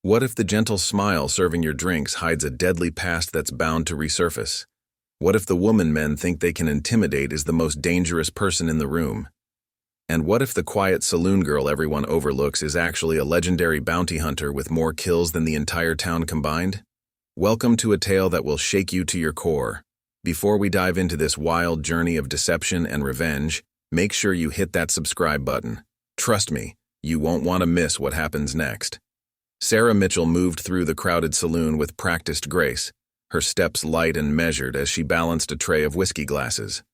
What if the gentle smile serving your drinks hides a deadly past that's bound to resurface? What if the woman men think they can intimidate is the most dangerous person in the room? And what if the quiet saloon girl everyone overlooks is actually a legendary bounty hunter with more kills than the entire town combined? Welcome to a tale that will shake you to your core. Before we dive into this wild journey of deception and revenge, make sure you hit that subscribe button. Trust me, you won't want to miss what happens next. Sarah Mitchell moved through the crowded saloon with practiced grace, her steps light and measured as she balanced a tray of whiskey glasses.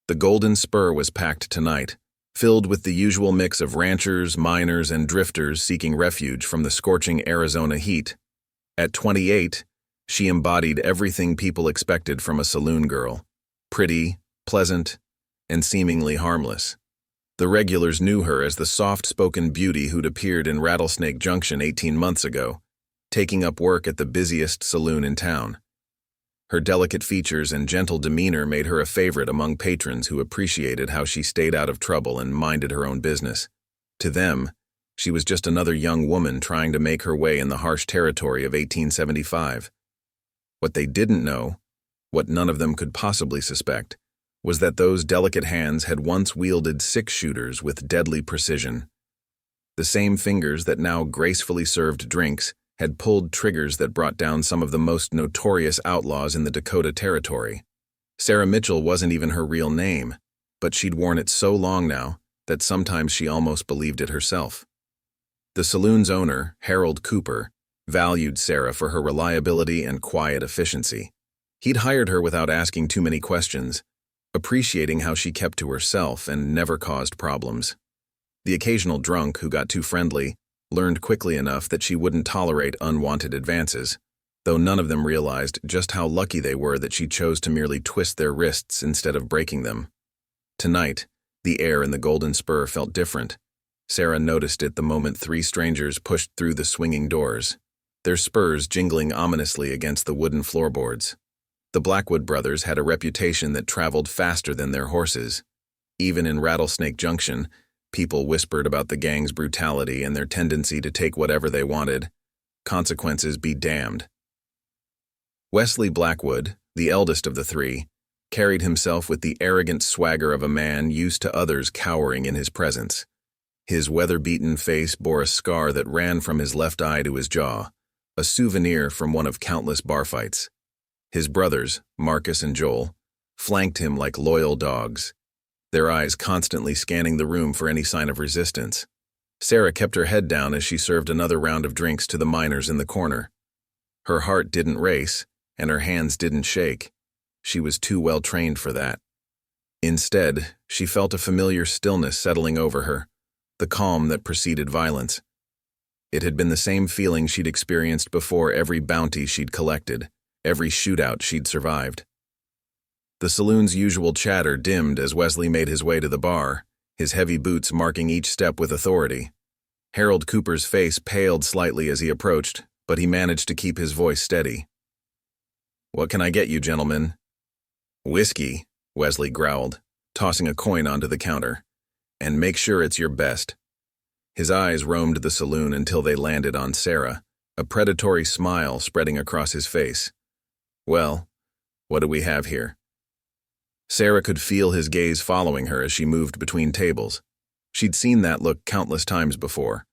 The Golden Spur was packed tonight, filled with the usual mix of ranchers, miners, and drifters seeking refuge from the scorching Arizona heat. At 28, she embodied everything people expected from a saloon girl: pretty, pleasant, and seemingly harmless. The regulars knew her as the soft-spoken beauty who'd appeared in Rattlesnake Junction 18 months ago, taking up work at the busiest saloon in town. Her delicate features and gentle demeanor made her a favorite among patrons who appreciated how she stayed out of trouble and minded her own business. To them, she was just another young woman trying to make her way in the harsh territory of 1875. What they didn't know, what none of them could possibly suspect, was that those delicate hands had once wielded six-shooters with deadly precision. The same fingers that now gracefully served drinks had pulled triggers that brought down some of the most notorious outlaws in the Dakota Territory. Sarah Mitchell wasn't even her real name, but she'd worn it so long now that sometimes she almost believed it herself. The saloon's owner, Harold Cooper, valued Sarah for her reliability and quiet efficiency. He'd hired her without asking too many questions, appreciating how she kept to herself and never caused problems. The occasional drunk who got too friendly learned quickly enough that she wouldn't tolerate unwanted advances, though none of them realized just how lucky they were that she chose to merely twist their wrists instead of breaking them. Tonight, the air in the Golden Spur felt different. Sarah noticed it the moment three strangers pushed through the swinging doors, their spurs jingling ominously against the wooden floorboards. The Blackwood Brothers had a reputation that traveled faster than their horses. Even in Rattlesnake Junction, people whispered about the gang's brutality and their tendency to take whatever they wanted. Consequences be damned. Wesley Blackwood, the eldest of the three, carried himself with the arrogant swagger of a man used to others cowering in his presence. His weather-beaten face bore a scar that ran from his left eye to his jaw, a souvenir from one of countless bar fights. His brothers, Marcus and Joel, flanked him like loyal dogs, their eyes constantly scanning the room for any sign of resistance. Sarah kept her head down as she served another round of drinks to the miners in the corner. Her heart didn't race, and her hands didn't shake. She was too well trained for that. Instead, she felt a familiar stillness settling over her, the calm that preceded violence. It had been the same feeling she'd experienced before every bounty she'd collected, every shootout she'd survived. The saloon's usual chatter dimmed as Wesley made his way to the bar, his heavy boots marking each step with authority. Harold Cooper's face paled slightly as he approached, but he managed to keep his voice steady. "What can I get you, gentlemen?" "Whiskey," Wesley growled, tossing a coin onto the counter. "And make sure it's your best." His eyes roamed the saloon until they landed on Sarah, a predatory smile spreading across his face. "Well, what do we have here?" Sarah could feel his gaze following her as she moved between tables. She'd seen that look countless times before,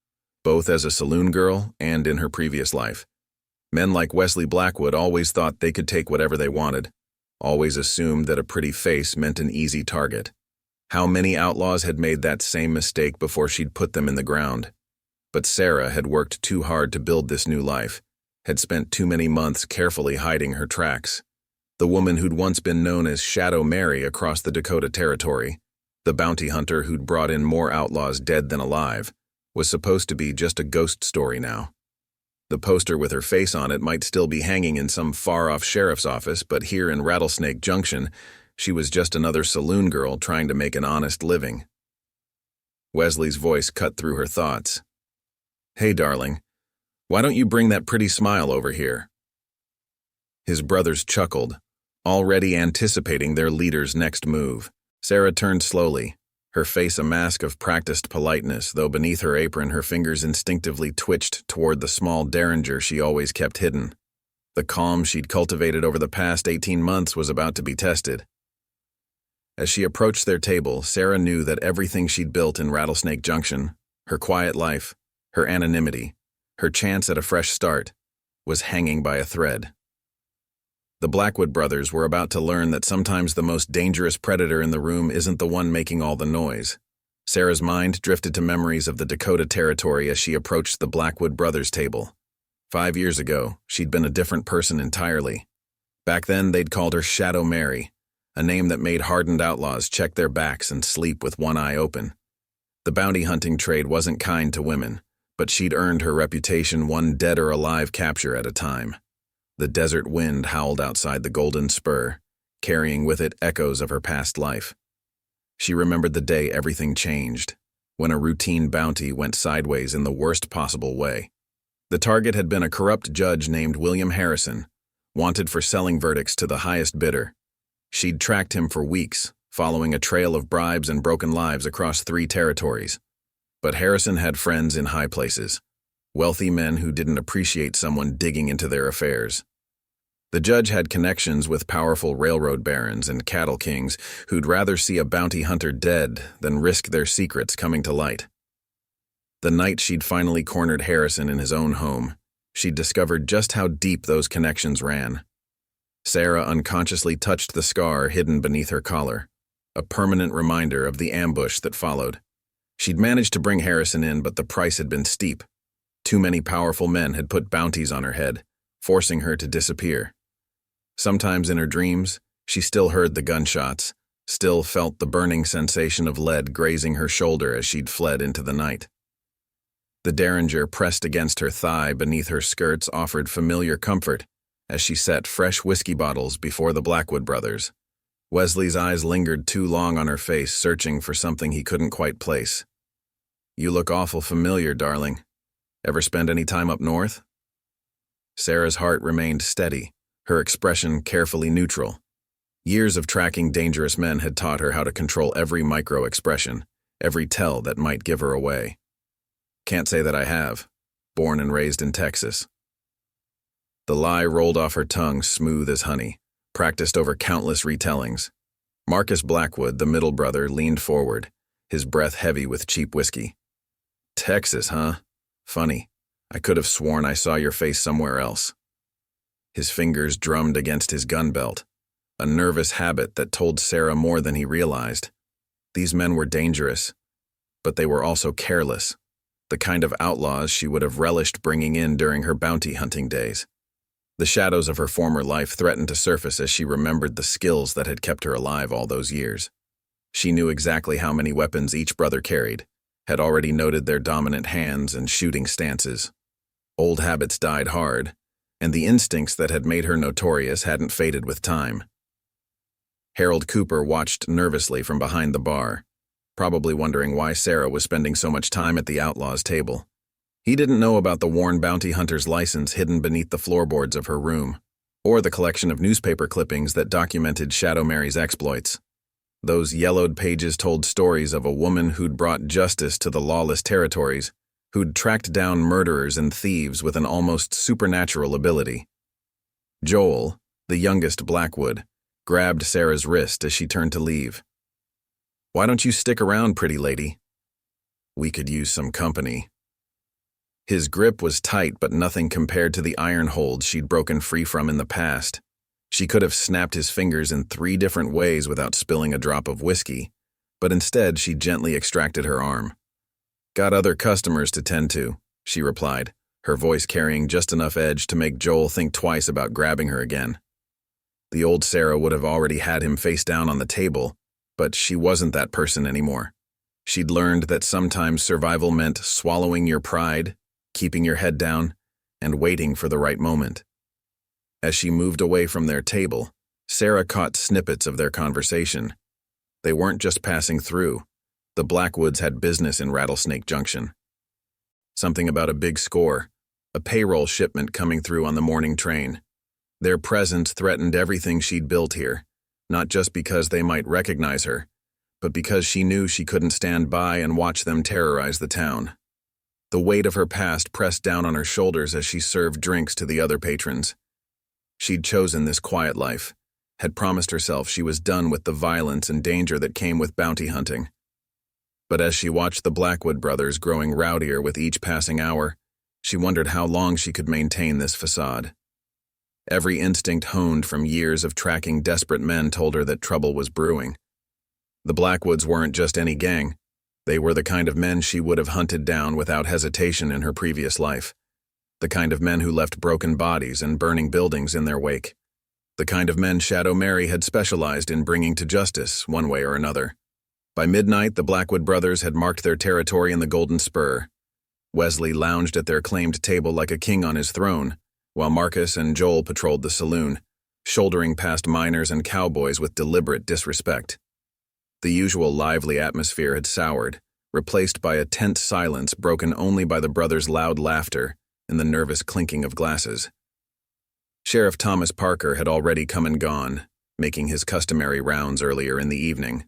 both as a saloon girl and in her previous life. Men like Wesley Blackwood always thought they could take whatever they wanted, always assumed that a pretty face meant an easy target. How many outlaws had made that same mistake before she'd put them in the ground? But Sarah had worked too hard to build this new life, had spent too many months carefully hiding her tracks. The woman who'd once been known as Shadow Mary across the Dakota Territory, the bounty hunter who'd brought in more outlaws dead than alive, was supposed to be just a ghost story now. The poster with her face on it might still be hanging in some far-off sheriff's office, but here in Rattlesnake Junction, she was just another saloon girl trying to make an honest living. Wesley's voice cut through her thoughts. "Hey, darling, why don't you bring that pretty smile over here?" His brothers chuckled, already anticipating their leader's next move. Sarah turned slowly, her face a mask of practiced politeness, though beneath her apron her fingers instinctively twitched toward the small derringer she always kept hidden. The calm she'd cultivated over the past 18 months was about to be tested. As she approached their table, Sarah knew that everything she'd built in Rattlesnake Junction, her quiet life, her anonymity, her chance at a fresh start, was hanging by a thread. The Blackwood brothers were about to learn that sometimes the most dangerous predator in the room isn't the one making all the noise. Sarah's mind drifted to memories of the Dakota Territory as she approached the Blackwood Brothers table. 5 years ago, she'd been a different person entirely. Back then, they'd called her Shadow Mary, a name that made hardened outlaws check their backs and sleep with one eye open. The bounty hunting trade wasn't kind to women, but she'd earned her reputation one dead or alive capture at a time. The desert wind howled outside the Golden Spur, carrying with it echoes of her past life. She remembered the day everything changed, when a routine bounty went sideways in the worst possible way. The target had been a corrupt judge named William Harrison, wanted for selling verdicts to the highest bidder. She'd tracked him for weeks, following a trail of bribes and broken lives across 3 territories. But Harrison had friends in high places, wealthy men who didn't appreciate someone digging into their affairs. The judge had connections with powerful railroad barons and cattle kings who'd rather see a bounty hunter dead than risk their secrets coming to light. The night she'd finally cornered Harrison in his own home, she'd discovered just how deep those connections ran. Sarah unconsciously touched the scar hidden beneath her collar, a permanent reminder of the ambush that followed. She'd managed to bring Harrison in, but the price had been steep. Too many powerful men had put bounties on her head, forcing her to disappear. Sometimes in her dreams, she still heard the gunshots, still felt the burning sensation of lead grazing her shoulder as she'd fled into the night. The derringer pressed against her thigh beneath her skirts offered familiar comfort as she set fresh whiskey bottles before the Blackwood brothers. Wesley's eyes lingered too long on her face, searching for something he couldn't quite place. "You look awful familiar, darling. Ever spend any time up north?" Sarah's heart remained steady, her expression carefully neutral. Years of tracking dangerous men had taught her how to control every micro-expression, every tell that might give her away. "Can't say that I have. Born and raised in Texas." The lie rolled off her tongue smooth as honey, practiced over countless retellings. Marcus Blackwood, the middle brother, leaned forward, his breath heavy with cheap whiskey. "Texas, huh? Funny. I could have sworn I saw your face somewhere else." His fingers drummed against his gun belt, a nervous habit that told Sarah more than he realized. These men were dangerous, but they were also careless, the kind of outlaws she would have relished bringing in during her bounty hunting days. The shadows of her former life threatened to surface as she remembered the skills that had kept her alive all those years. She knew exactly how many weapons each brother carried, had already noted their dominant hands and shooting stances. Old habits died hard, and the instincts that had made her notorious hadn't faded with time. Harold Cooper watched nervously from behind the bar, probably wondering why Sarah was spending so much time at the outlaws' table. He didn't know about the worn bounty hunter's license hidden beneath the floorboards of her room, or the collection of newspaper clippings that documented Shadow Mary's exploits. Those yellowed pages told stories of a woman who'd brought justice to the lawless territories, who'd tracked down murderers and thieves with an almost supernatural ability. Joel, the youngest Blackwood, grabbed Sarah's wrist as she turned to leave. "Why don't you stick around, pretty lady? We could use some company." His grip was tight, but nothing compared to the iron hold she'd broken free from in the past. She could have snapped his fingers in 3 different ways without spilling a drop of whiskey, but instead she gently extracted her arm. "Got other customers to tend to," she replied, her voice carrying just enough edge to make Joel think twice about grabbing her again. The old Sarah would have already had him face down on the table, but she wasn't that person anymore. She'd learned that sometimes survival meant swallowing your pride, keeping your head down, and waiting for the right moment. As she moved away from their table, Sarah caught snippets of their conversation. They weren't just passing through. The Blackwoods had business in Rattlesnake Junction. Something about a big score, a payroll shipment coming through on the morning train. Their presence threatened everything she'd built here, not just because they might recognize her, but because she knew she couldn't stand by and watch them terrorize the town. The weight of her past pressed down on her shoulders as she served drinks to the other patrons. She'd chosen this quiet life, had promised herself she was done with the violence and danger that came with bounty hunting. But as she watched the Blackwood brothers growing rowdier with each passing hour, she wondered how long she could maintain this facade. Every instinct honed from years of tracking desperate men told her that trouble was brewing. The Blackwoods weren't just any gang. They were the kind of men she would have hunted down without hesitation in her previous life. The kind of men who left broken bodies and burning buildings in their wake. The kind of men Shadow Mary had specialized in bringing to justice, one way or another. By midnight, the Blackwood brothers had marked their territory in the Golden Spur. Wesley lounged at their claimed table like a king on his throne, while Marcus and Joel patrolled the saloon, shouldering past miners and cowboys with deliberate disrespect. The usual lively atmosphere had soured, replaced by a tense silence broken only by the brothers' loud laughter and the nervous clinking of glasses. Sheriff Thomas Parker had already come and gone, making his customary rounds earlier in the evening.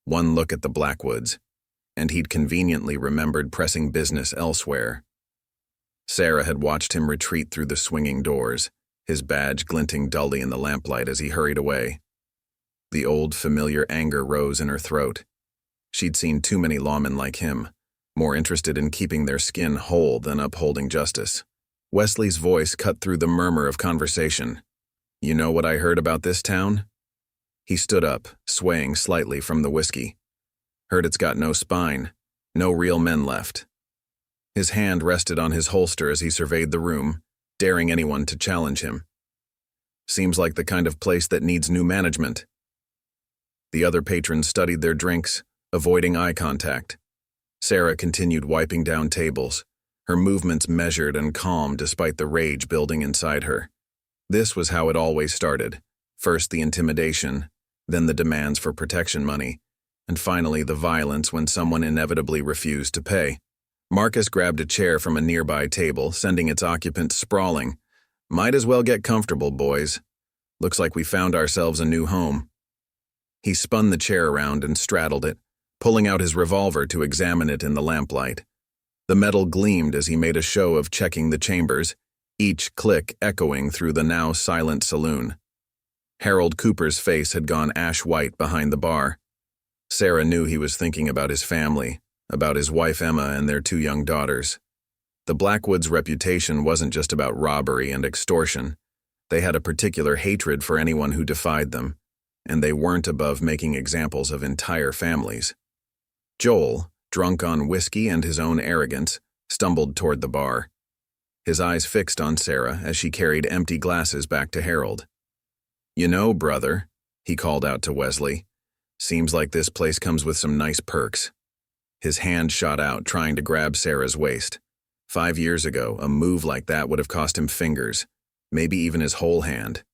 One look at the Blackwoods, and he'd conveniently remembered pressing business elsewhere. Sarah had watched him retreat through the swinging doors, his badge glinting dully in the lamplight as he hurried away. The old, familiar anger rose in her throat. She'd seen too many lawmen like him, more interested in keeping their skin whole than upholding justice. Wesley's voice cut through the murmur of conversation. "You know what I heard about this town?" He stood up, swaying slightly from the whiskey. "Heard it's got no spine, no real men left." His hand rested on his holster as he surveyed the room, daring anyone to challenge him. "Seems like the kind of place that needs new management." The other patrons studied their drinks, avoiding eye contact. Sarah continued wiping down tables, her movements measured and calm despite the rage building inside her. This was how it always started. First the intimidation, then the demands for protection money, and finally the violence when someone inevitably refused to pay. Marcus grabbed a chair from a nearby table, sending its occupant sprawling. "Might as well get comfortable, boys. Looks like we found ourselves a new home." He spun the chair around and straddled it, pulling out his revolver to examine it in the lamplight. The metal gleamed as he made a show of checking the chambers, each click echoing through the now silent saloon. Harold Cooper's face had gone ash-white behind the bar. Sarah knew he was thinking about his family, about his wife Emma and their 2 young daughters. The Blackwoods' reputation wasn't just about robbery and extortion. They had a particular hatred for anyone who defied them, and they weren't above making examples of entire families. Joel, drunk on whiskey and his own arrogance, stumbled toward the bar. His eyes fixed on Sarah as she carried empty glasses back to Harold. "You know, brother," he called out to Wesley, "seems like this place comes with some nice perks." His hand shot out, trying to grab Sarah's waist. 5 years ago, a move like that would have cost him fingers, maybe even his whole hand.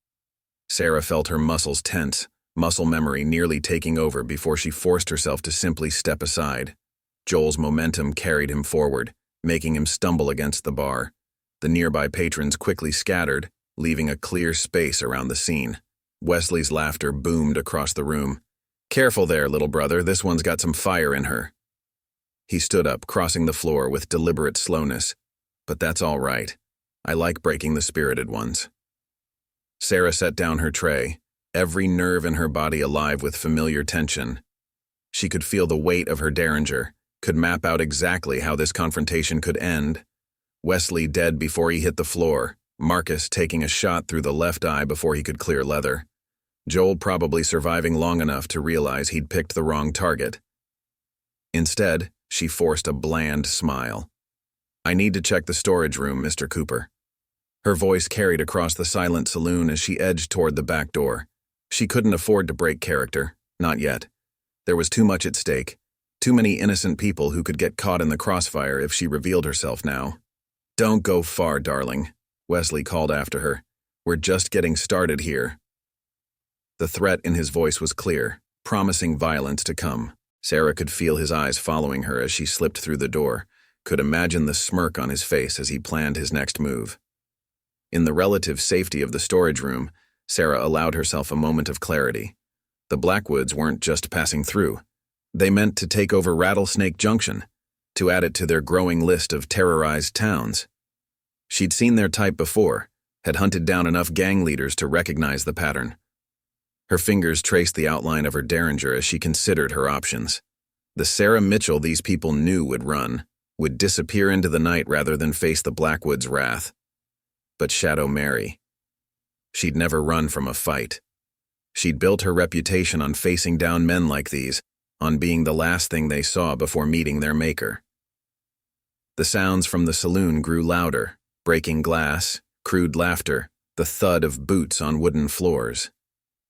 Sarah felt her muscles tense, muscle memory nearly taking over before she forced herself to simply step aside. Joel's momentum carried him forward, making him stumble against the bar. The nearby patrons quickly scattered, leaving a clear space around the scene. Wesley's laughter boomed across the room. "Careful there, little brother, this one's got some fire in her." He stood up, crossing the floor with deliberate slowness. "But that's all right. I like breaking the spirited ones." Sarah set down her tray, every nerve in her body alive with familiar tension. She could feel the weight of her derringer, could map out exactly how this confrontation could end. Wesley dead before he hit the floor, Marcus taking a shot through the left eye before he could clear leather. Joel probably surviving long enough to realize he'd picked the wrong target. Instead, she forced a bland smile. "I need to check the storage room, Mr. Cooper." Her voice carried across the silent saloon as she edged toward the back door. She couldn't afford to break character, not yet. There was too much at stake, too many innocent people who could get caught in the crossfire if she revealed herself now. "Don't go far, darling," Wesley called after her. "We're just getting started here." The threat in his voice was clear, promising violence to come. Sarah could feel his eyes following her as she slipped through the door, could imagine the smirk on his face as he planned his next move. In the relative safety of the storage room, Sarah allowed herself a moment of clarity. The Blackwoods weren't just passing through. They meant to take over Rattlesnake Junction, to add it to their growing list of terrorized towns. She'd seen their type before, had hunted down enough gang leaders to recognize the pattern. Her fingers traced the outline of her derringer as she considered her options. The Sarah Mitchell these people knew would run, would disappear into the night rather than face the Blackwood's wrath. But Shadow Mary. She'd never run from a fight. She'd built her reputation on facing down men like these, on being the last thing they saw before meeting their maker. The sounds from the saloon grew louder, breaking glass, crude laughter, the thud of boots on wooden floors.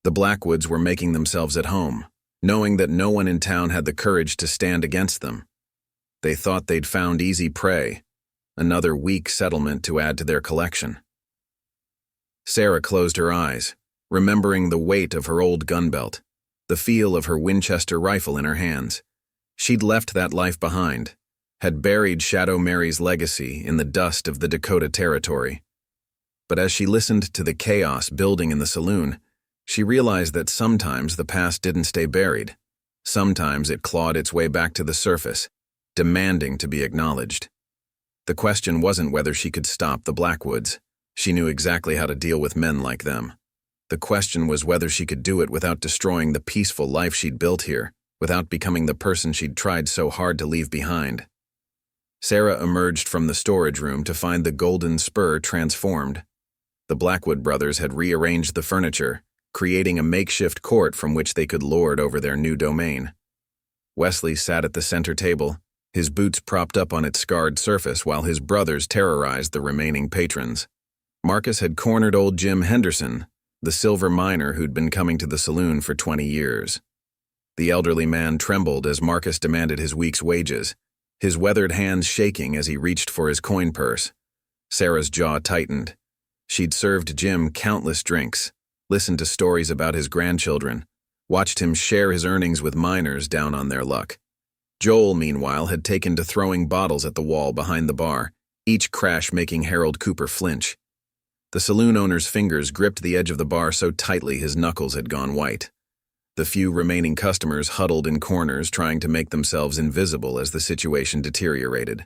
The Blackwoods were making themselves at home, knowing that no one in town had the courage to stand against them. They thought they'd found easy prey, another weak settlement to add to their collection. Sarah closed her eyes, remembering the weight of her old gun belt, the feel of her Winchester rifle in her hands. She'd left that life behind, had buried Shadow Mary's legacy in the dust of the Dakota Territory. But as she listened to the chaos building in the saloon, she realized that sometimes the past didn't stay buried. Sometimes it clawed its way back to the surface, demanding to be acknowledged. The question wasn't whether she could stop the Blackwoods. She knew exactly how to deal with men like them. The question was whether she could do it without destroying the peaceful life she'd built here, without becoming the person she'd tried so hard to leave behind. Sarah emerged from the storage room to find the Golden Spur transformed. The Blackwood Brothers had rearranged the furniture, creating a makeshift court from which they could lord over their new domain. Wesley sat at the center table, his boots propped up on its scarred surface while his brothers terrorized the remaining patrons. Marcus had cornered old Jim Henderson, the silver miner who'd been coming to the saloon for 20 years. The elderly man trembled as Marcus demanded his week's wages, his weathered hands shaking as he reached for his coin purse. Sarah's jaw tightened. She'd served Jim countless drinks, listened to stories about his grandchildren, watched him share his earnings with miners down on their luck. Joel, meanwhile, had taken to throwing bottles at the wall behind the bar, each crash making Harold Cooper flinch. The saloon owner's fingers gripped the edge of the bar so tightly his knuckles had gone white. The few remaining customers huddled in corners trying to make themselves invisible as the situation deteriorated.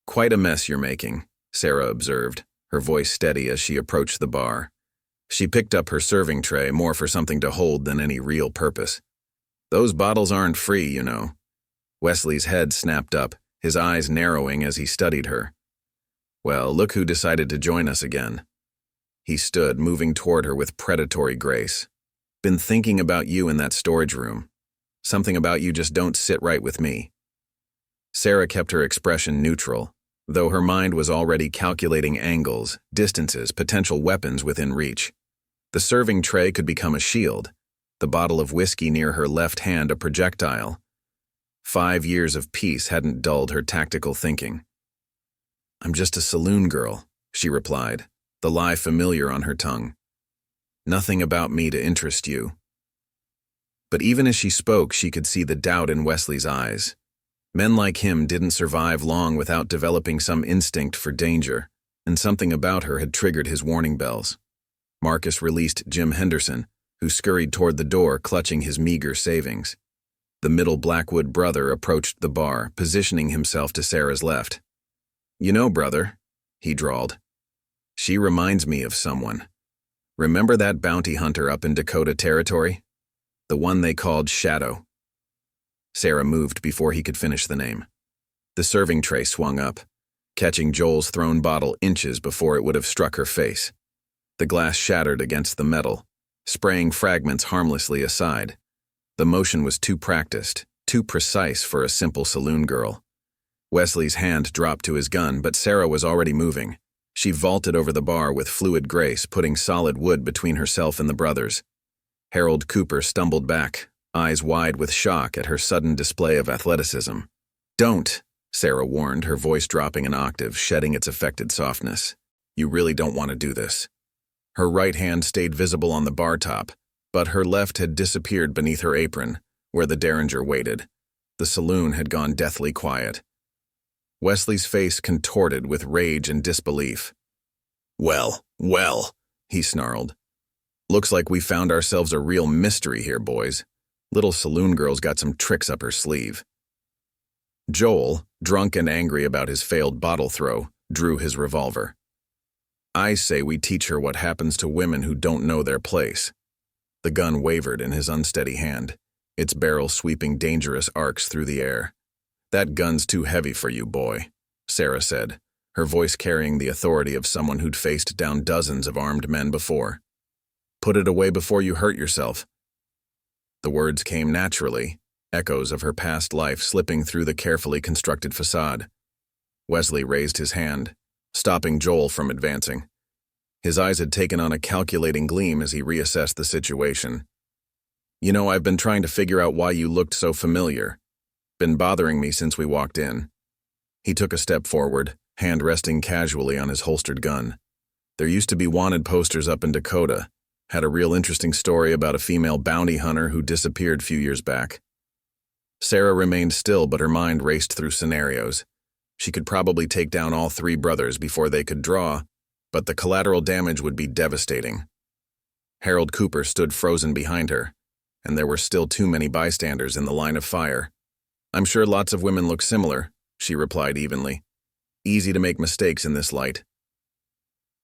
"Quite a mess you're making," Sarah observed, her voice steady as she approached the bar. She picked up her serving tray more for something to hold than any real purpose. "Those bottles aren't free, you know." Wesley's head snapped up, his eyes narrowing as he studied her. "Well, look who decided to join us again." He stood, moving toward her with predatory grace. "Been thinking about you in that storage room. Something about you just don't sit right with me." Sarah kept her expression neutral, though her mind was already calculating angles, distances, potential weapons within reach. The serving tray could become a shield, the bottle of whiskey near her left hand a projectile. 5 years of peace hadn't dulled her tactical thinking. "I'm just a saloon girl," she replied, the lie familiar on her tongue. "Nothing about me to interest you." But even as she spoke, she could see the doubt in Wesley's eyes. Men like him didn't survive long without developing some instinct for danger, and something about her had triggered his warning bells. Marcus released Jim Henderson, who scurried toward the door, clutching his meager savings. The middle Blackwood brother approached the bar, positioning himself to Sarah's left. "You know, brother," he drawled, "she reminds me of someone. Remember that bounty hunter up in Dakota Territory? The one they called Shadow." Sarah moved before he could finish the name. The serving tray swung up, catching Joel's thrown bottle inches before it would have struck her face. The glass shattered against the metal, spraying fragments harmlessly aside. The motion was too practiced, too precise for a simple saloon girl. Wesley's hand dropped to his gun, but Sarah was already moving. She vaulted over the bar with fluid grace, putting solid wood between herself and the brothers. Harold Cooper stumbled back, eyes wide with shock at her sudden display of athleticism. "Don't," Sarah warned, her voice dropping an octave, shedding its affected softness. "You really don't want to do this." Her right hand stayed visible on the bar top, but her left had disappeared beneath her apron, where the derringer waited. The saloon had gone deathly quiet. Wesley's face contorted with rage and disbelief. Well, he snarled. "Looks like we found ourselves a real mystery here, boys. Little saloon girl's got some tricks up her sleeve. Joel, drunk and angry about his failed bottle throw, drew his revolver. I say we teach her what happens to women who don't know their place. The gun wavered in his unsteady hand, its barrel sweeping dangerous arcs through the air. That gun's too heavy for you, boy, Sarah said, her voice carrying the authority of someone who'd faced down dozens of armed men before. Put it away before you hurt yourself. The words came naturally, echoes of her past life slipping through the carefully constructed facade. Wesley raised his hand, stopping Joel from advancing. His eyes had taken on a calculating gleam as he reassessed the situation. You know, I've been trying to figure out why you looked so familiar. Been bothering me since we walked in. He took a step forward, hand resting casually on his holstered gun. There used to be wanted posters up in Dakota. Had a real interesting story about a female bounty hunter who disappeared a few years back. Sarah remained still, but her mind raced through scenarios. She could probably take down all three brothers before they could draw, but the collateral damage would be devastating. Harold Cooper stood frozen behind her, and there were still too many bystanders in the line of fire. I'm sure lots of women look similar, she replied evenly. Easy to make mistakes in this light.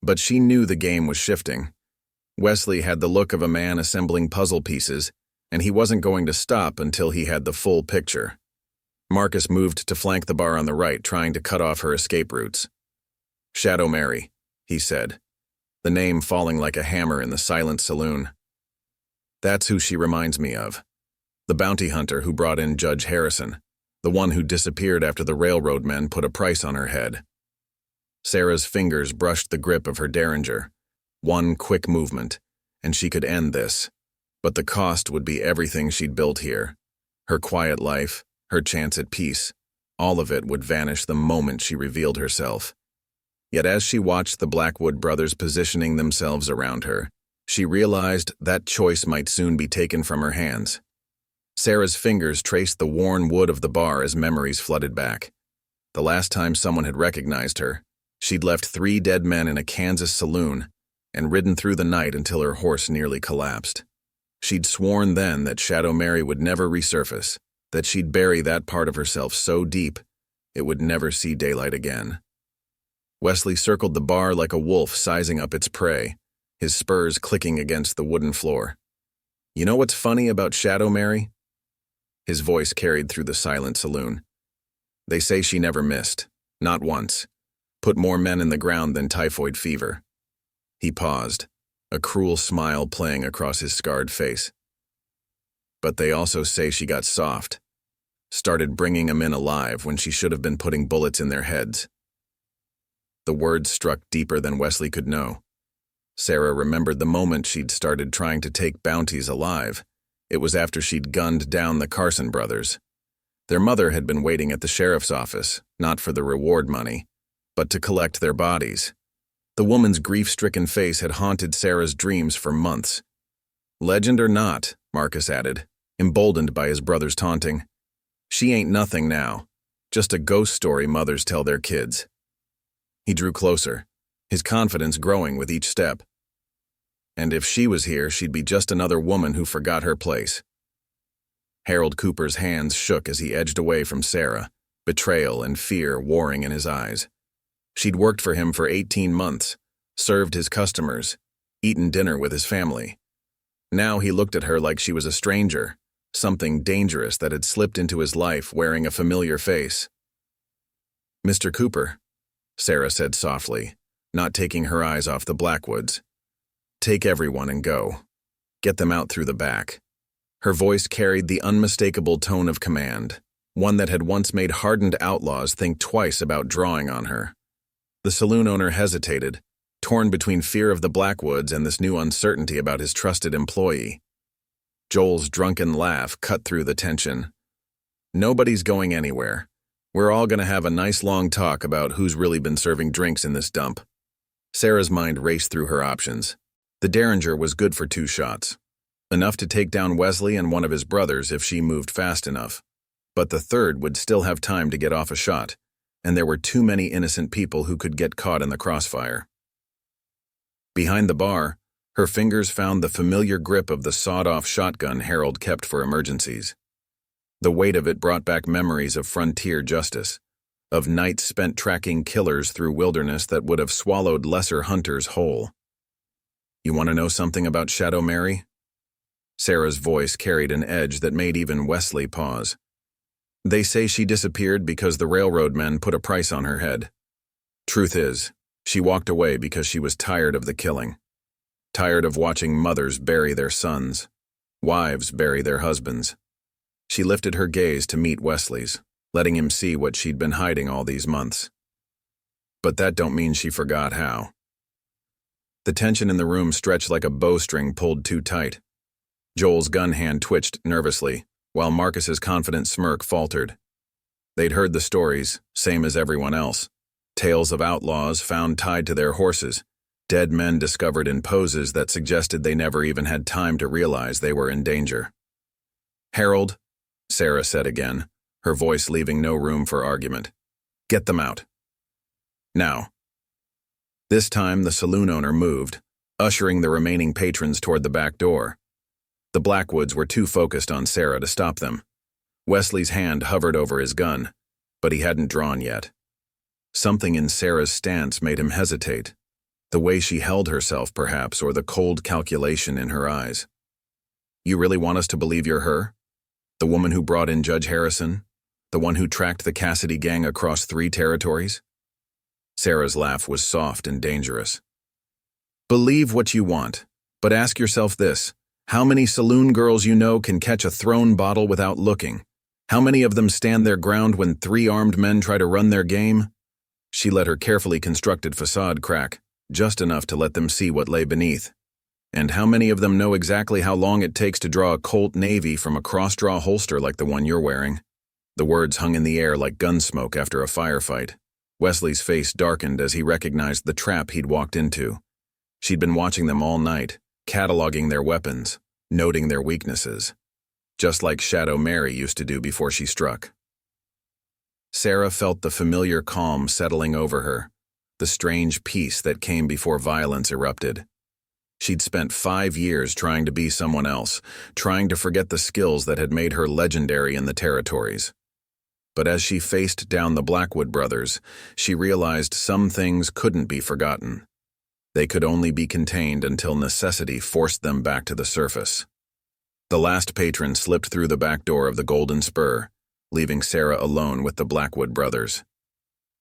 But she knew the game was shifting. Wesley had the look of a man assembling puzzle pieces, and he wasn't going to stop until he had the full picture. Marcus moved to flank the bar on the right, trying to cut off her escape routes. Shadow Mary, he said, the name falling like a hammer in the silent saloon. That's who she reminds me of. The bounty hunter who brought in Judge Harrison, the one who disappeared after the railroad men put a price on her head. Sarah's fingers brushed the grip of her derringer. One quick movement, and she could end this. But the cost would be everything she'd built here. Her quiet life, her chance at peace, all of it would vanish the moment she revealed herself. Yet as she watched the Blackwood Brothers positioning themselves around her, she realized that choice might soon be taken from her hands. Sarah's fingers traced the worn wood of the bar as memories flooded back. The last time someone had recognized her, she'd left 3 dead men in a Kansas saloon and ridden through the night until her horse nearly collapsed. She'd sworn then that Shadow Mary would never resurface, that she'd bury that part of herself so deep it would never see daylight again. Wesley circled the bar like a wolf sizing up its prey, his spurs clicking against the wooden floor. You know what's funny about Shadow Mary? His voice carried through the silent saloon. They say she never missed, not once. Put more men in the ground than typhoid fever. He paused, a cruel smile playing across his scarred face. But they also say she got soft, started bringing 'em in alive when she should have been putting bullets in their heads. The words struck deeper than Wesley could know. Sarah remembered the moment she'd started trying to take bounties alive. It was after she'd gunned down the Carson brothers. Their mother had been waiting at the sheriff's office, not for the reward money, but to collect their bodies. The woman's grief-stricken face had haunted Sarah's dreams for months. Legend or not, Marcus added, emboldened by his brother's taunting. She ain't nothing now, just a ghost story mothers tell their kids. He drew closer, his confidence growing with each step. And if she was here, she'd be just another woman who forgot her place. Harold Cooper's hands shook as he edged away from Sarah, betrayal and fear warring in his eyes. She'd worked for him for 18 months, served his customers, eaten dinner with his family. Now he looked at her like she was a stranger, something dangerous that had slipped into his life wearing a familiar face. Mr. Cooper, Sarah said softly, not taking her eyes off the Blackwoods. Take everyone and go. Get them out through the back. Her voice carried the unmistakable tone of command, one that had once made hardened outlaws think twice about drawing on her. The saloon owner hesitated, torn between fear of the Blackwoods and this new uncertainty about his trusted employee. Joel's drunken laugh cut through the tension. Nobody's going anywhere. We're all going to have a nice long talk about who's really been serving drinks in this dump. Sarah's mind raced through her options. The Derringer was good for 2 shots. Enough to take down Wesley and one of his brothers if she moved fast enough. But the third would still have time to get off a shot, and there were too many innocent people who could get caught in the crossfire. Behind the bar, Her fingers found the familiar grip of the sawed-off shotgun Harold kept for emergencies. The weight of it brought back memories of frontier justice, of nights spent tracking killers through wilderness that would have swallowed lesser hunters whole. "You want to know something about Shadow Mary?" Sarah's voice carried an edge that made even Wesley pause. "They say she disappeared because the railroad men put a price on her head. Truth is, she walked away because she was tired of the killing. Tired of watching mothers bury their sons, wives bury their husbands. She lifted her gaze to meet Wesley's, letting him see what she'd been hiding all these months. But that don't mean she forgot how." The tension in the room stretched like a bowstring pulled too tight. Joel's gun hand twitched nervously, while Marcus's confident smirk faltered. They'd heard the stories, same as everyone else. Tales of outlaws found tied to their horses, dead men discovered in poses that suggested they never even had time to realize they were in danger. "Harold," Sarah said again, her voice leaving no room for argument. "Get them out. Now." This time the saloon owner moved, ushering the remaining patrons toward the back door. The Blackwoods were too focused on Sarah to stop them. Wesley's hand hovered over his gun, but he hadn't drawn yet. Something in Sarah's stance made him hesitate. The way she held herself, perhaps, or the cold calculation in her eyes. "You really want us to believe you're her? The woman who brought in Judge Harrison? The one who tracked the Cassidy gang across 3 territories? Sarah's laugh was soft and dangerous. "Believe what you want, but ask yourself this. How many saloon girls you know can catch a thrown bottle without looking? How many of them stand their ground when 3 armed men try to run their game?" She let her carefully constructed facade crack, just enough to let them see what lay beneath. "And how many of them know exactly how long it takes to draw a Colt Navy from a cross-draw holster like the one you're wearing?" The words hung in the air like gun smoke after a firefight. Wesley's face darkened as he recognized the trap he'd walked into. She'd been watching them all night, cataloging their weapons, noting their weaknesses, just like Shadow Mary used to do before she struck. Sarah felt the familiar calm settling over her, the strange peace that came before violence erupted. She'd spent 5 years trying to be someone else, trying to forget the skills that had made her legendary in the territories. But as she faced down the Blackwood Brothers, she realized some things couldn't be forgotten. They could only be contained until necessity forced them back to the surface. The last patron slipped through the back door of the Golden Spur, leaving Sarah alone with the Blackwood Brothers.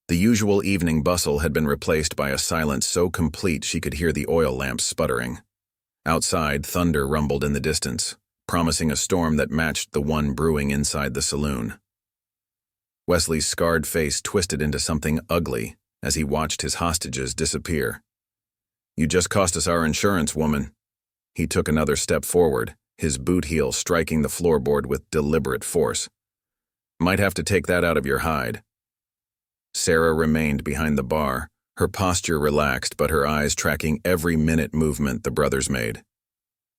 The usual evening bustle had been replaced by a silence so complete she could hear the oil lamps sputtering. Outside, thunder rumbled in the distance, promising a storm that matched the one brewing inside the saloon. Wesley's scarred face twisted into something ugly as he watched his hostages disappear. "You just cost us our insurance, woman." He took another step forward, his boot heel striking the floorboard with deliberate force. "Might have to take that out of your hide." Sarah remained behind the bar, her posture relaxed but her eyes tracking every minute movement the brothers made.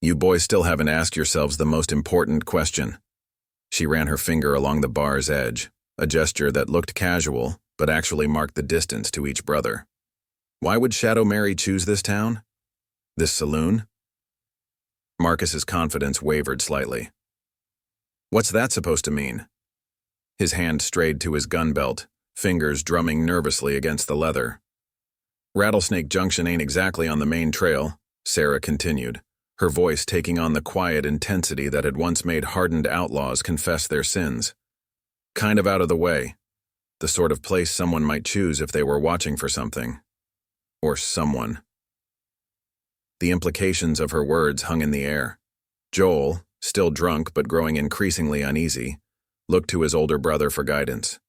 "You boys still haven't asked yourselves the most important question." She ran her finger along the bar's edge, a gesture that looked casual but actually marked the distance to each brother. "Why would Shadow Mary choose this town? This saloon?" Marcus's confidence wavered slightly. "What's that supposed to mean?" His hand strayed to his gun belt, fingers drumming nervously against the leather. "Rattlesnake Junction ain't exactly on the main trail," Sarah continued, her voice taking on the quiet intensity that had once made hardened outlaws confess their sins. "Kind of out of the way. The sort of place someone might choose if they were watching for something. Or someone." The implications of her words hung in the air. Joel, still drunk but growing increasingly uneasy, looked to his older brother for guidance.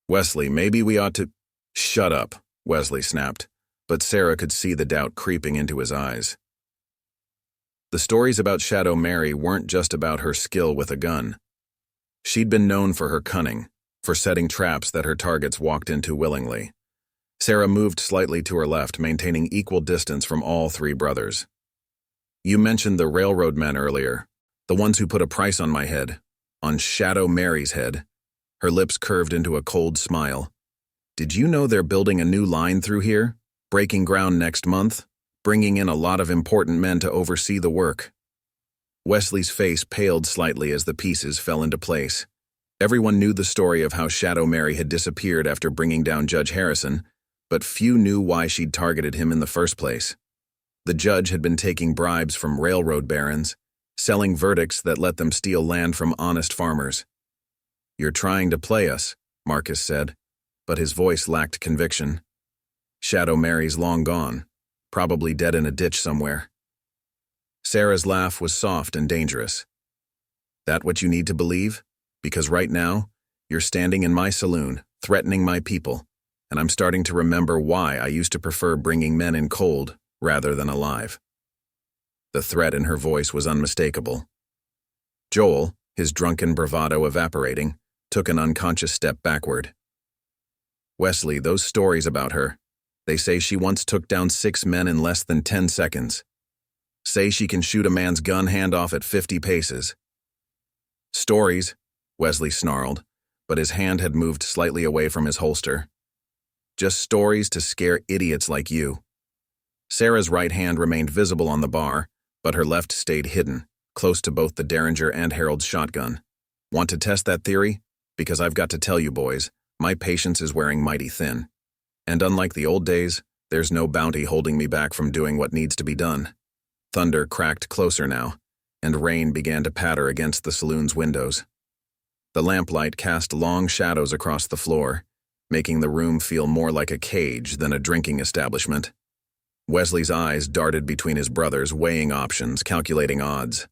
"Wesley, maybe we ought to—" "Shut up," Wesley snapped, but Sarah could see the doubt creeping into his eyes. The stories about Shadow Mary weren't just about her skill with a gun. She'd been known for her cunning, for setting traps that her targets walked into willingly. Sarah moved slightly to her left, maintaining equal distance from all 3 brothers. "You mentioned the railroad men earlier, the ones who put a price on my head, on Shadow Mary's head." Her lips curved into a cold smile. "Did you know they're building a new line through here, breaking ground next month? bringing in a lot of important men to oversee the work. Wesley's face paled slightly as the pieces fell into place. Everyone knew the story of how Shadow Mary had disappeared after bringing down Judge Harrison, but few knew why she'd targeted him in the first place. The judge had been taking bribes from railroad barons, selling verdicts that let them steal land from honest farmers. "You're trying to play us," Marcus said, but his voice lacked conviction. "Shadow Mary's long gone, probably dead in a ditch somewhere." Sarah's laugh was soft and dangerous. "That what you need to believe? Because right now, you're standing in my saloon, threatening my people, and I'm starting to remember why I used to prefer bringing men in cold rather than alive." The threat in her voice was unmistakable. Joel, his drunken bravado evaporating, took an unconscious step backward. "Wesley, those stories about her, they say she once took down 6 men in less than 10 seconds. Say she can shoot a man's gun hand off at 50 paces. "Stories," Wesley snarled, but his hand had moved slightly away from his holster. "Just stories to scare idiots like you." Sarah's right hand remained visible on the bar, but her left stayed hidden, close to both the Derringer and Harold's shotgun. "Want to test that theory? Because I've got to tell you boys, my patience is wearing mighty thin. And unlike the old days, there's no bounty holding me back from doing what needs to be done." Thunder cracked closer now, and rain began to patter against the saloon's windows. The lamplight cast long shadows across the floor, making the room feel more like a cage than a drinking establishment. Wesley's eyes darted between his brothers, weighing options, calculating odds.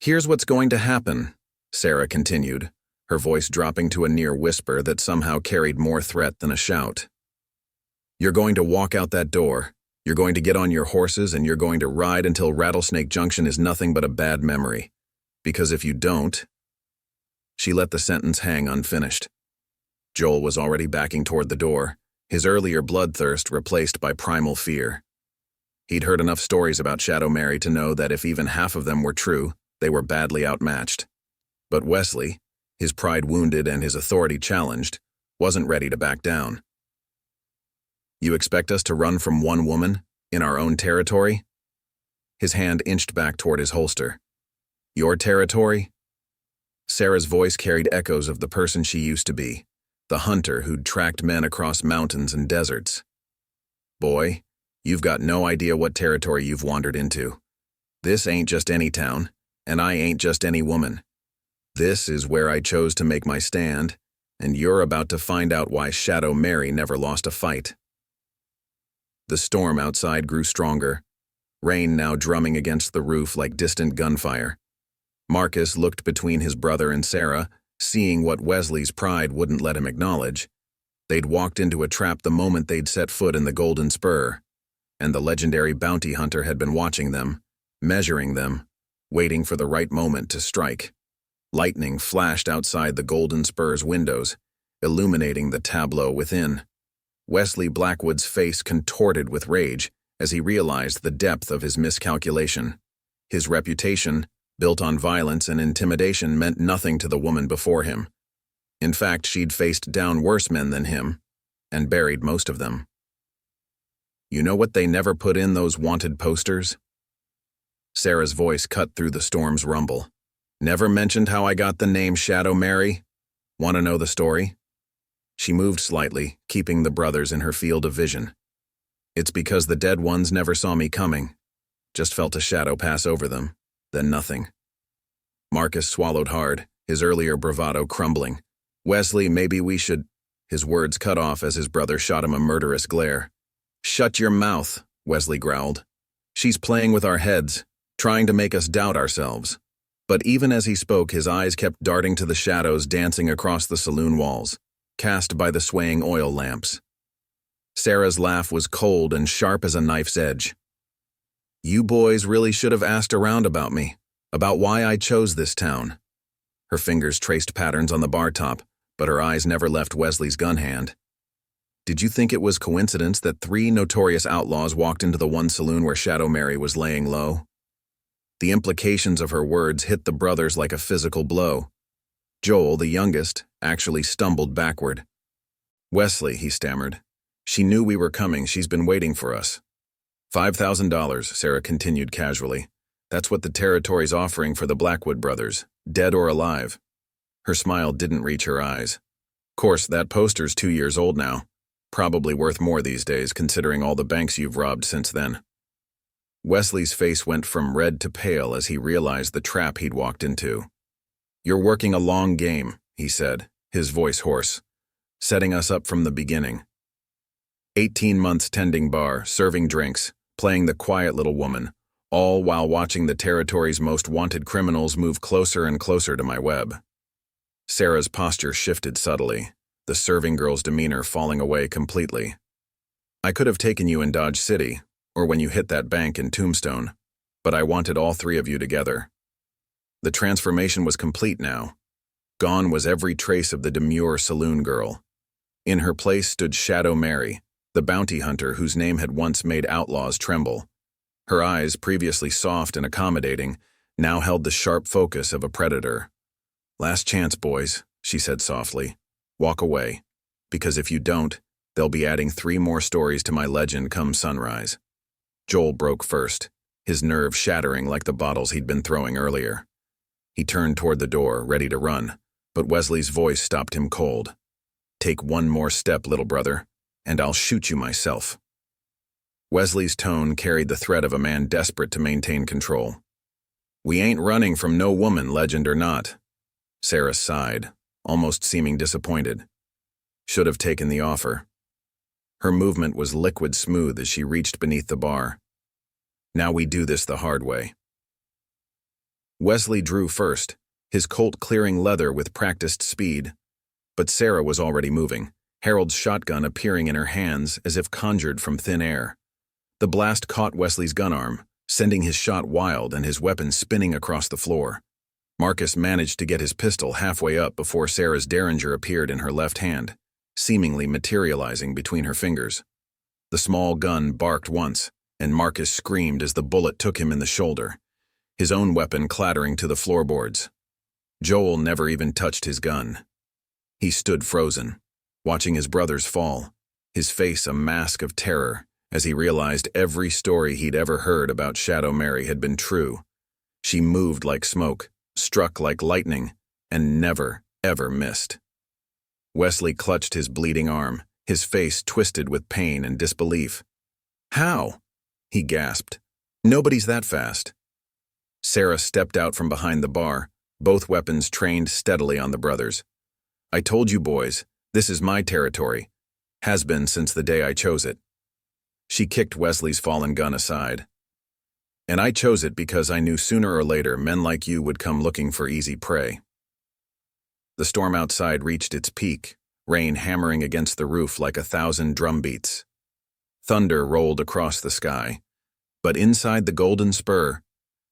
"Here's what's going to happen," Sarah continued, her voice dropping to a near whisper that somehow carried more threat than a shout. "You're going to walk out that door. You're going to get on your horses and you're going to ride until Rattlesnake Junction is nothing but a bad memory. Because if you don't—" She let the sentence hang unfinished. Joel was already backing toward the door, his earlier bloodthirst replaced by primal fear. He'd heard enough stories about Shadow Mary to know that if even half of them were true, they were badly outmatched. But Wesley, his pride wounded and his authority challenged, wasn't ready to back down. "You expect us to run from one woman, in our own territory?" His hand inched back toward his holster. "Your territory?" Sarah's voice carried echoes of the person she used to be, the hunter who'd tracked men across mountains and deserts. "Boy, you've got no idea what territory you've wandered into. This ain't just any town, and I ain't just any woman. This is where I chose to make my stand, and you're about to find out why Shadow Mary never lost a fight." The storm outside grew stronger, rain now drumming against the roof like distant gunfire. Marcus looked between his brother and Sarah, seeing what Wesley's pride wouldn't let him acknowledge. They'd walked into a trap the moment they'd set foot in the Golden Spur, and the legendary bounty hunter had been watching them, measuring them, waiting for the right moment to strike. Lightning flashed outside the Golden Spur's windows, illuminating the tableau within. Wesley Blackwood's face contorted with rage as he realized the depth of his miscalculation. His reputation, built on violence and intimidation, meant nothing to the woman before him. In fact, she'd faced down worse men than him, and buried most of them. "You know what they never put in those wanted posters?" Sarah's voice cut through the storm's rumble. "Never mentioned how I got the name Shadow Mary? Want to know the story?" She moved slightly, keeping the brothers in her field of vision. "It's because the dead ones never saw me coming. Just felt a shadow pass over them, then nothing." Marcus swallowed hard, his earlier bravado crumbling. "Wesley, maybe we should—" His words cut off as his brother shot him a murderous glare. "Shut your mouth," Wesley growled. "She's playing with our heads, trying to make us doubt ourselves." But even as he spoke, his eyes kept darting to the shadows dancing across the saloon walls, cast by the swaying oil lamps. Sarah's laugh was cold and sharp as a knife's edge. "You boys really should have asked around about me, about why I chose this town." Her fingers traced patterns on the bar top, but her eyes never left Wesley's gun hand. "Did you think it was coincidence that 3 notorious outlaws walked into the one saloon where Shadow Mary was laying low?" The implications of her words hit the brothers like a physical blow. Joel, the youngest, actually stumbled backward. "Wesley," he stammered. "She knew we were coming. She's been waiting for us." $5,000, Sarah continued casually. That's what the territory's offering for the Blackwood Brothers, dead or alive. Her smile didn't reach her eyes. Course, that poster's 2 years old now. Probably worth more these days, considering all the banks you've robbed since then. Wesley's face went from red to pale as he realized the trap he'd walked into. You're working a long game, he said, his voice hoarse, setting us up from the beginning. 18 months tending bar, serving drinks, playing the quiet little woman, all while watching the territory's most wanted criminals move closer and closer to my web. Sarah's posture shifted subtly, the serving girl's demeanor falling away completely. I could have taken you in Dodge City, or when you hit that bank in Tombstone, but I wanted all three of you together. The transformation was complete now. Gone was every trace of the demure saloon girl. In her place stood Shadow Mary, the bounty hunter whose name had once made outlaws tremble. Her eyes, previously soft and accommodating, now held the sharp focus of a predator. Last chance, boys, she said softly. Walk away, because if you don't, they'll be adding 3 more stories to my legend come sunrise. Joel broke first, his nerves shattering like the bottles he'd been throwing earlier. He turned toward the door, ready to run, but Wesley's voice stopped him cold. Take 1 more step, little brother, and I'll shoot you myself. Wesley's tone carried the threat of a man desperate to maintain control. We ain't running from no woman, legend or not. Sarah sighed, almost seeming disappointed. Should have taken the offer. Her movement was liquid smooth as she reached beneath the bar. Now we do this the hard way. Wesley drew first, his Colt clearing leather with practiced speed. But Sarah was already moving, Harold's shotgun appearing in her hands as if conjured from thin air. The blast caught Wesley's gun arm, sending his shot wild and his weapon spinning across the floor. Marcus managed to get his pistol halfway up before Sarah's derringer appeared in her left hand, seemingly materializing between her fingers. The small gun barked once, and Marcus screamed as the bullet took him in the shoulder, his own weapon clattering to the floorboards. Joel never even touched his gun. He stood frozen, watching his brothers fall, his face a mask of terror as he realized every story he'd ever heard about Shadow Mary had been true. She moved like smoke, struck like lightning, and never, ever missed. Wesley clutched his bleeding arm, his face twisted with pain and disbelief. How? He gasped. Nobody's that fast. Sarah stepped out from behind the bar, both weapons trained steadily on the brothers. I told you boys, this is my territory. Has been since the day I chose it. She kicked Wesley's fallen gun aside. And I chose it because I knew sooner or later men like you would come looking for easy prey. The storm outside reached its peak, rain hammering against the roof like 1,000 drum beats. Thunder rolled across the sky, but inside the Golden Spur,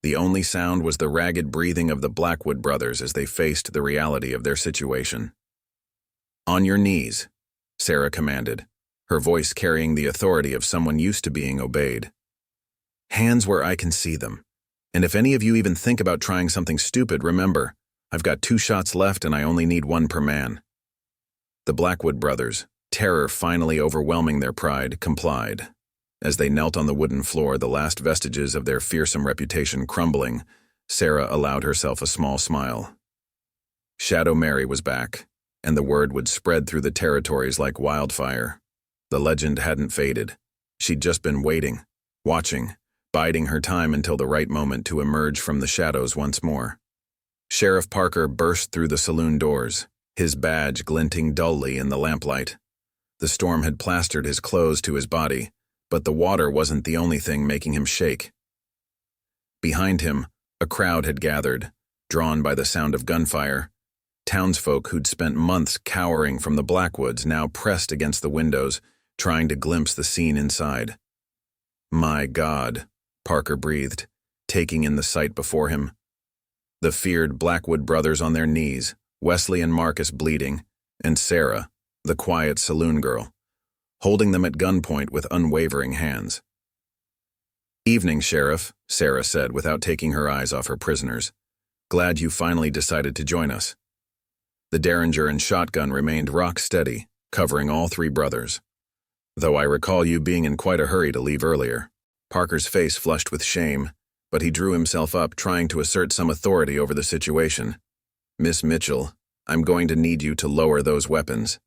the only sound was the ragged breathing of the Blackwood Brothers as they faced the reality of their situation. On your knees, Sarah commanded, her voice carrying the authority of someone used to being obeyed. Hands where I can see them. And if any of you even think about trying something stupid, remember, I've got 2 shots left and I only need 1 per man. The Blackwood Brothers, terror finally overwhelming their pride, complied. As they knelt on the wooden floor, the last vestiges of their fearsome reputation crumbling, Sarah allowed herself a small smile. Shadow Mary was back, and the word would spread through the territories like wildfire. The legend hadn't faded. She'd just been waiting, watching, biding her time until the right moment to emerge from the shadows once more. Sheriff Parker burst through the saloon doors, his badge glinting dully in the lamplight. The storm had plastered his clothes to his body, but the water wasn't the only thing making him shake. Behind him, a crowd had gathered, drawn by the sound of gunfire. Townsfolk who'd spent months cowering from the Blackwoods now pressed against the windows, trying to glimpse the scene inside. My God, Parker breathed, taking in the sight before him. The feared Blackwood brothers on their knees, Wesley and Marcus bleeding, and Sarah, the quiet saloon girl, holding them at gunpoint with unwavering hands. Evening, Sheriff, Sarah said without taking her eyes off her prisoners. Glad you finally decided to join us. The derringer and shotgun remained rock steady, covering all 3 brothers. Though I recall you being in quite a hurry to leave earlier. Parker's face flushed with shame, but he drew himself up, trying to assert some authority over the situation. "Miss Mitchell, I'm going to need you to lower those weapons."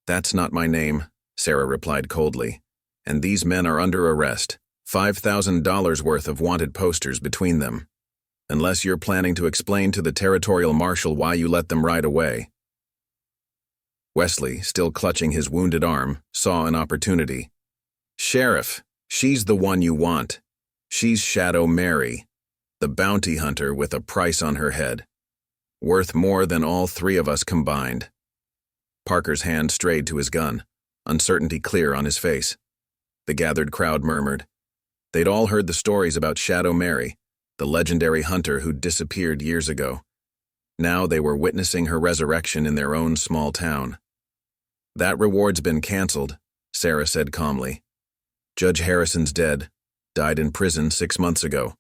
"That's not my name," Sarah replied coldly. "And these men are under arrest. $5,000 worth of wanted posters between them. Unless you're planning to explain to the territorial marshal why you let them ride away." Wesley, still clutching his wounded arm, saw an opportunity. "Sheriff, she's the one you want. She's Shadow Mary, the bounty hunter with a price on her head. Worth more than all three of us combined." Parker's hand strayed to his gun, uncertainty clear on his face. The gathered crowd murmured. They'd all heard the stories about Shadow Mary, the legendary hunter who'd disappeared years ago. Now they were witnessing her resurrection in their own small town. "That reward's been canceled," Sarah said calmly. "Judge Harrison's dead, died in prison 6 months ago.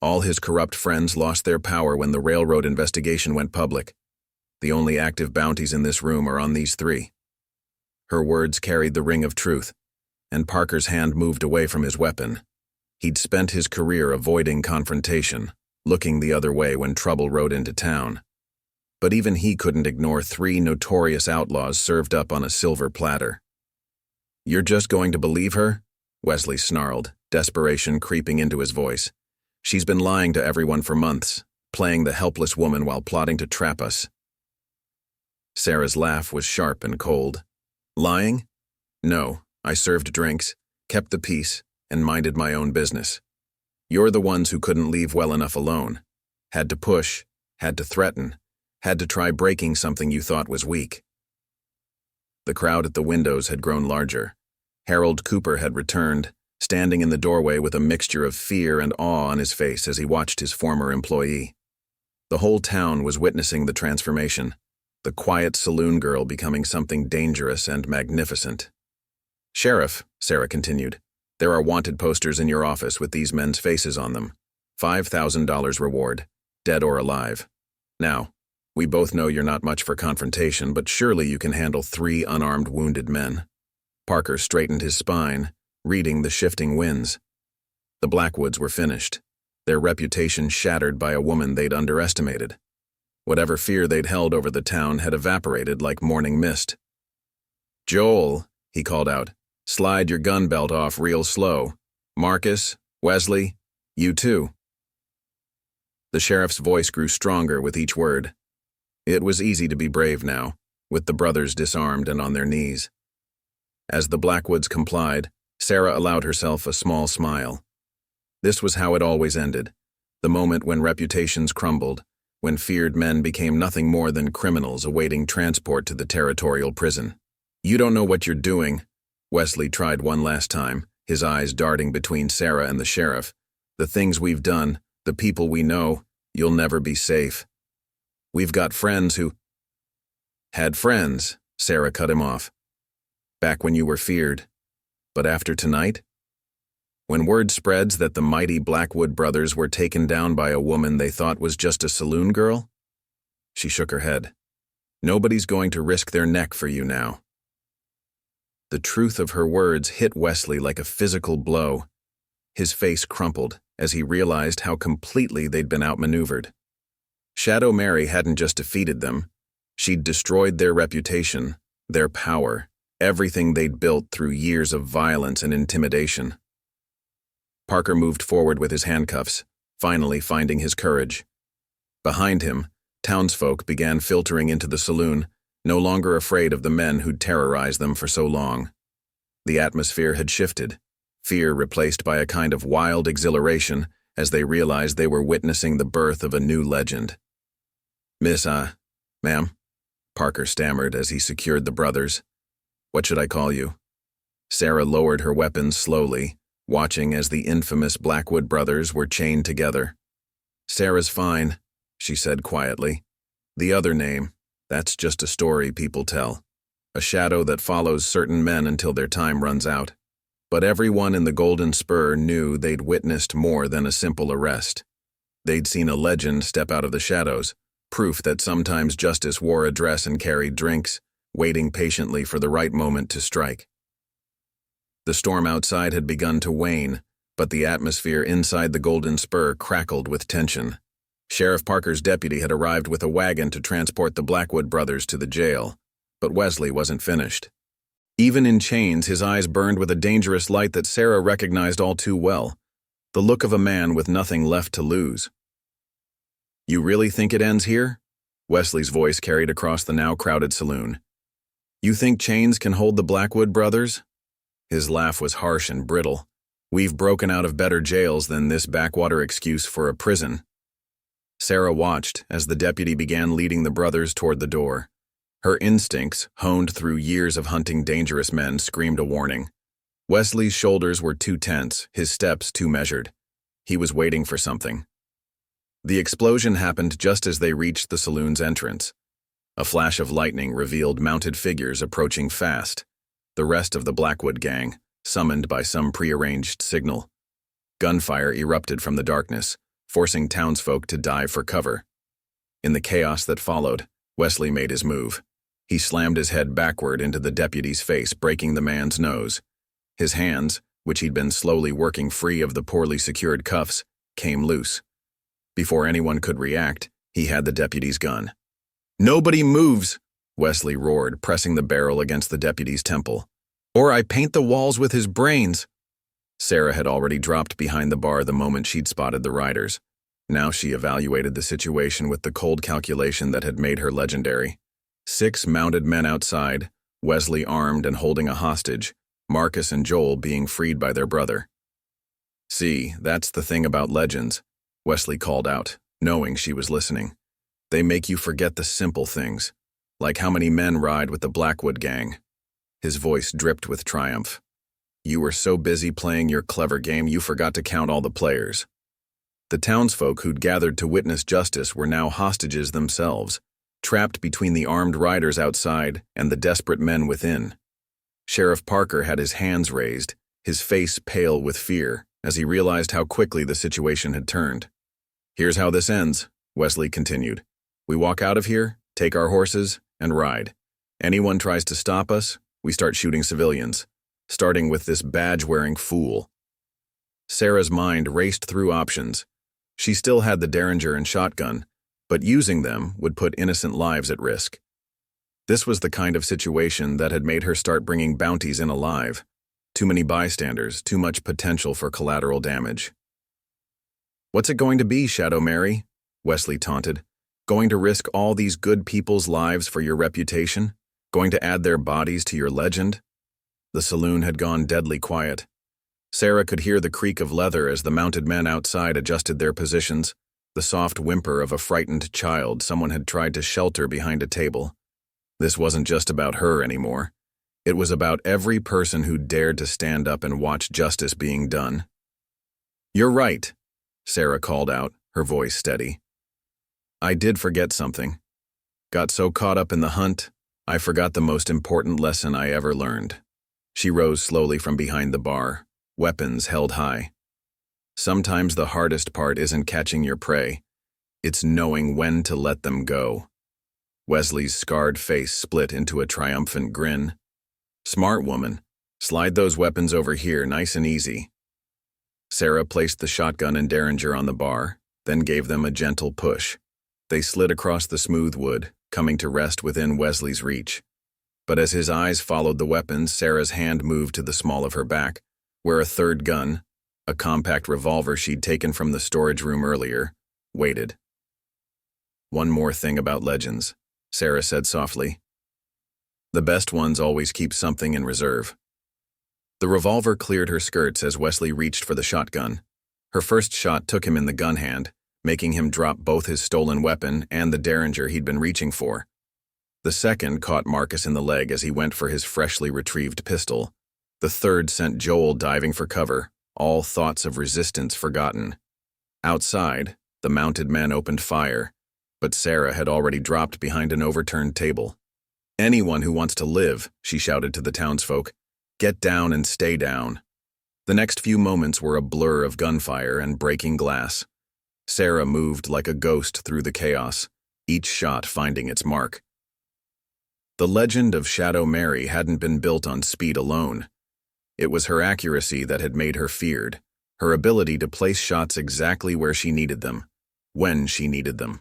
All his corrupt friends lost their power when the railroad investigation went public. The only active bounties in this room are on these three." Her words carried the ring of truth, and Parker's hand moved away from his weapon. He'd spent his career avoiding confrontation, looking the other way when trouble rode into town. But even he couldn't ignore 3 notorious outlaws served up on a silver platter. "You're just going to believe her?" Wesley snarled, desperation creeping into his voice. "She's been lying to everyone for months, playing the helpless woman while plotting to trap us." Sarah's laugh was sharp and cold. "Lying? No, I served drinks, kept the peace, and minded my own business. You're the ones who couldn't leave well enough alone. Had to push, had to threaten, had to try breaking something you thought was weak." The crowd at the windows had grown larger. Harold Cooper had returned, standing in the doorway with a mixture of fear and awe on his face as he watched his former employee. The whole town was witnessing the transformation, the quiet saloon girl becoming something dangerous and magnificent. "Sheriff," Sarah continued, "there are wanted posters in your office with these men's faces on them. $5,000 reward, dead or alive. Now, we both know you're not much for confrontation, but surely you can handle 3 unarmed wounded men." Parker straightened his spine, reading the shifting winds. The Blackwoods were finished, their reputation shattered by a woman they'd underestimated. Whatever fear they'd held over the town had evaporated like morning mist. "Joel," he called out, "slide your gun belt off real slow. Marcus, Wesley, you too." The sheriff's voice grew stronger with each word. It was easy to be brave now, with the brothers disarmed and on their knees. As the Blackwoods complied, Sarah allowed herself a small smile. This was how it always ended, the moment when reputations crumbled, when feared men became nothing more than criminals awaiting transport to the territorial prison. "You don't know what you're doing," Wesley tried one last time, his eyes darting between Sarah and the sheriff. "The things we've done, the people we know, you'll never be safe. We've got friends who—" "Had friends," Sarah cut him off. "Back when you were feared. But after tonight? When word spreads that the mighty Blackwood Brothers were taken down by a woman they thought was just a saloon girl?" She shook her head. "Nobody's going to risk their neck for you now." The truth of her words hit Wesley like a physical blow. His face crumpled as he realized how completely they'd been outmaneuvered. Shadow Mary hadn't just defeated them. She'd destroyed their reputation, their power, everything they'd built through years of violence and intimidation. Parker moved forward with his handcuffs, finally finding his courage. Behind him, townsfolk began filtering into the saloon, no longer afraid of the men who'd terrorized them for so long. The atmosphere had shifted, fear replaced by a kind of wild exhilaration as they realized they were witnessing the birth of a new legend. Ma'am," Parker stammered as he secured the brothers. "What should I call you?" Sarah lowered her weapons slowly, watching as the infamous Blackwood Brothers were chained together. "Sarah's fine," she said quietly. "The other name, that's just a story people tell, a shadow that follows certain men until their time runs out. But everyone in the Golden Spur knew they'd witnessed more than a simple arrest. They'd seen a legend step out of the shadows, proof that sometimes justice wore a dress and carried drinks, waiting patiently for the right moment to strike." The storm outside had begun to wane, but the atmosphere inside the Golden Spur crackled with tension. Sheriff Parker's deputy had arrived with a wagon to transport the Blackwood brothers to the jail, but Wesley wasn't finished. Even in chains, his eyes burned with a dangerous light that Sarah recognized all too well, the look of a man with nothing left to lose. "You really think it ends here?" Wesley's voice carried across the now crowded saloon. "You think chains can hold the Blackwood brothers?" His laugh was harsh and brittle. "We've broken out of better jails than this backwater excuse for a prison." Sarah watched as the deputy began leading the brothers toward the door. Her instincts, honed through years of hunting dangerous men, screamed a warning. Wesley's shoulders were too tense, his steps too measured. He was waiting for something. The explosion happened just as they reached the saloon's entrance. A flash of lightning revealed mounted figures approaching fast, the rest of the Blackwood gang, summoned by some prearranged signal. Gunfire erupted from the darkness, forcing townsfolk to dive for cover. In the chaos that followed, Wesley made his move. He slammed his head backward into the deputy's face, breaking the man's nose. His hands, which he'd been slowly working free of the poorly secured cuffs, came loose. Before anyone could react, he had the deputy's gun. "Nobody moves!" Wesley roared, pressing the barrel against the deputy's temple. "Or I paint the walls with his brains!" Sarah had already dropped behind the bar the moment she'd spotted the riders. Now she evaluated the situation with the cold calculation that had made her legendary. 6 mounted men outside, Wesley armed and holding a hostage, Marcus and Joel being freed by their brother. "See, that's the thing about legends," Wesley called out, knowing she was listening. "They make you forget the simple things, like how many men ride with the Blackwood gang." His voice dripped with triumph. "You were so busy playing your clever game you forgot to count all the players." The townsfolk who'd gathered to witness justice were now hostages themselves, trapped between the armed riders outside and the desperate men within. Sheriff Parker had his hands raised, his face pale with fear, as he realized how quickly the situation had turned. "Here's how this ends," Wesley continued. "We walk out of here, take our horses, and ride. Anyone tries to stop us, we start shooting civilians, starting with this badge-wearing fool." Sarah's mind raced through options. She still had the Derringer and shotgun, but using them would put innocent lives at risk. This was the kind of situation that had made her start bringing bounties in alive. Too many bystanders, too much potential for collateral damage. "What's it going to be, Shadow Mary?" Wesley taunted. "Going to risk all these good people's lives for your reputation? Going to add their bodies to your legend?" The saloon had gone deadly quiet. Sarah could hear the creak of leather as the mounted men outside adjusted their positions, the soft whimper of a frightened child someone had tried to shelter behind a table. This wasn't just about her anymore. It was about every person who dared to stand up and watch justice being done. "You're right," Sarah called out, her voice steady. "I did forget something. Got so caught up in the hunt, I forgot the most important lesson I ever learned." She rose slowly from behind the bar, weapons held high. "Sometimes the hardest part isn't catching your prey. It's knowing when to let them go." Wesley's scarred face split into a triumphant grin. "Smart woman. Slide those weapons over here nice and easy." Sarah placed the shotgun and Derringer on the bar, then gave them a gentle push. They slid across the smooth wood, coming to rest within Wesley's reach. But as his eyes followed the weapons, Sarah's hand moved to the small of her back, where a third gun, a compact revolver she'd taken from the storage room earlier, waited. "One more thing about legends," Sarah said softly. "The best ones always keep something in reserve." The revolver cleared her skirts as Wesley reached for the shotgun. Her first shot took him in the gun hand, making him drop both his stolen weapon and the Derringer he'd been reaching for. The second caught Marcus in the leg as he went for his freshly retrieved pistol. The third sent Joel diving for cover, all thoughts of resistance forgotten. Outside, the mounted men opened fire, but Sarah had already dropped behind an overturned table. "Anyone who wants to live," she shouted to the townsfolk, "get down and stay down." The next few moments were a blur of gunfire and breaking glass. Sarah moved like a ghost through the chaos, each shot finding its mark. The legend of Shadow Mary hadn't been built on speed alone. It was her accuracy that had made her feared, her ability to place shots exactly where she needed them, when she needed them.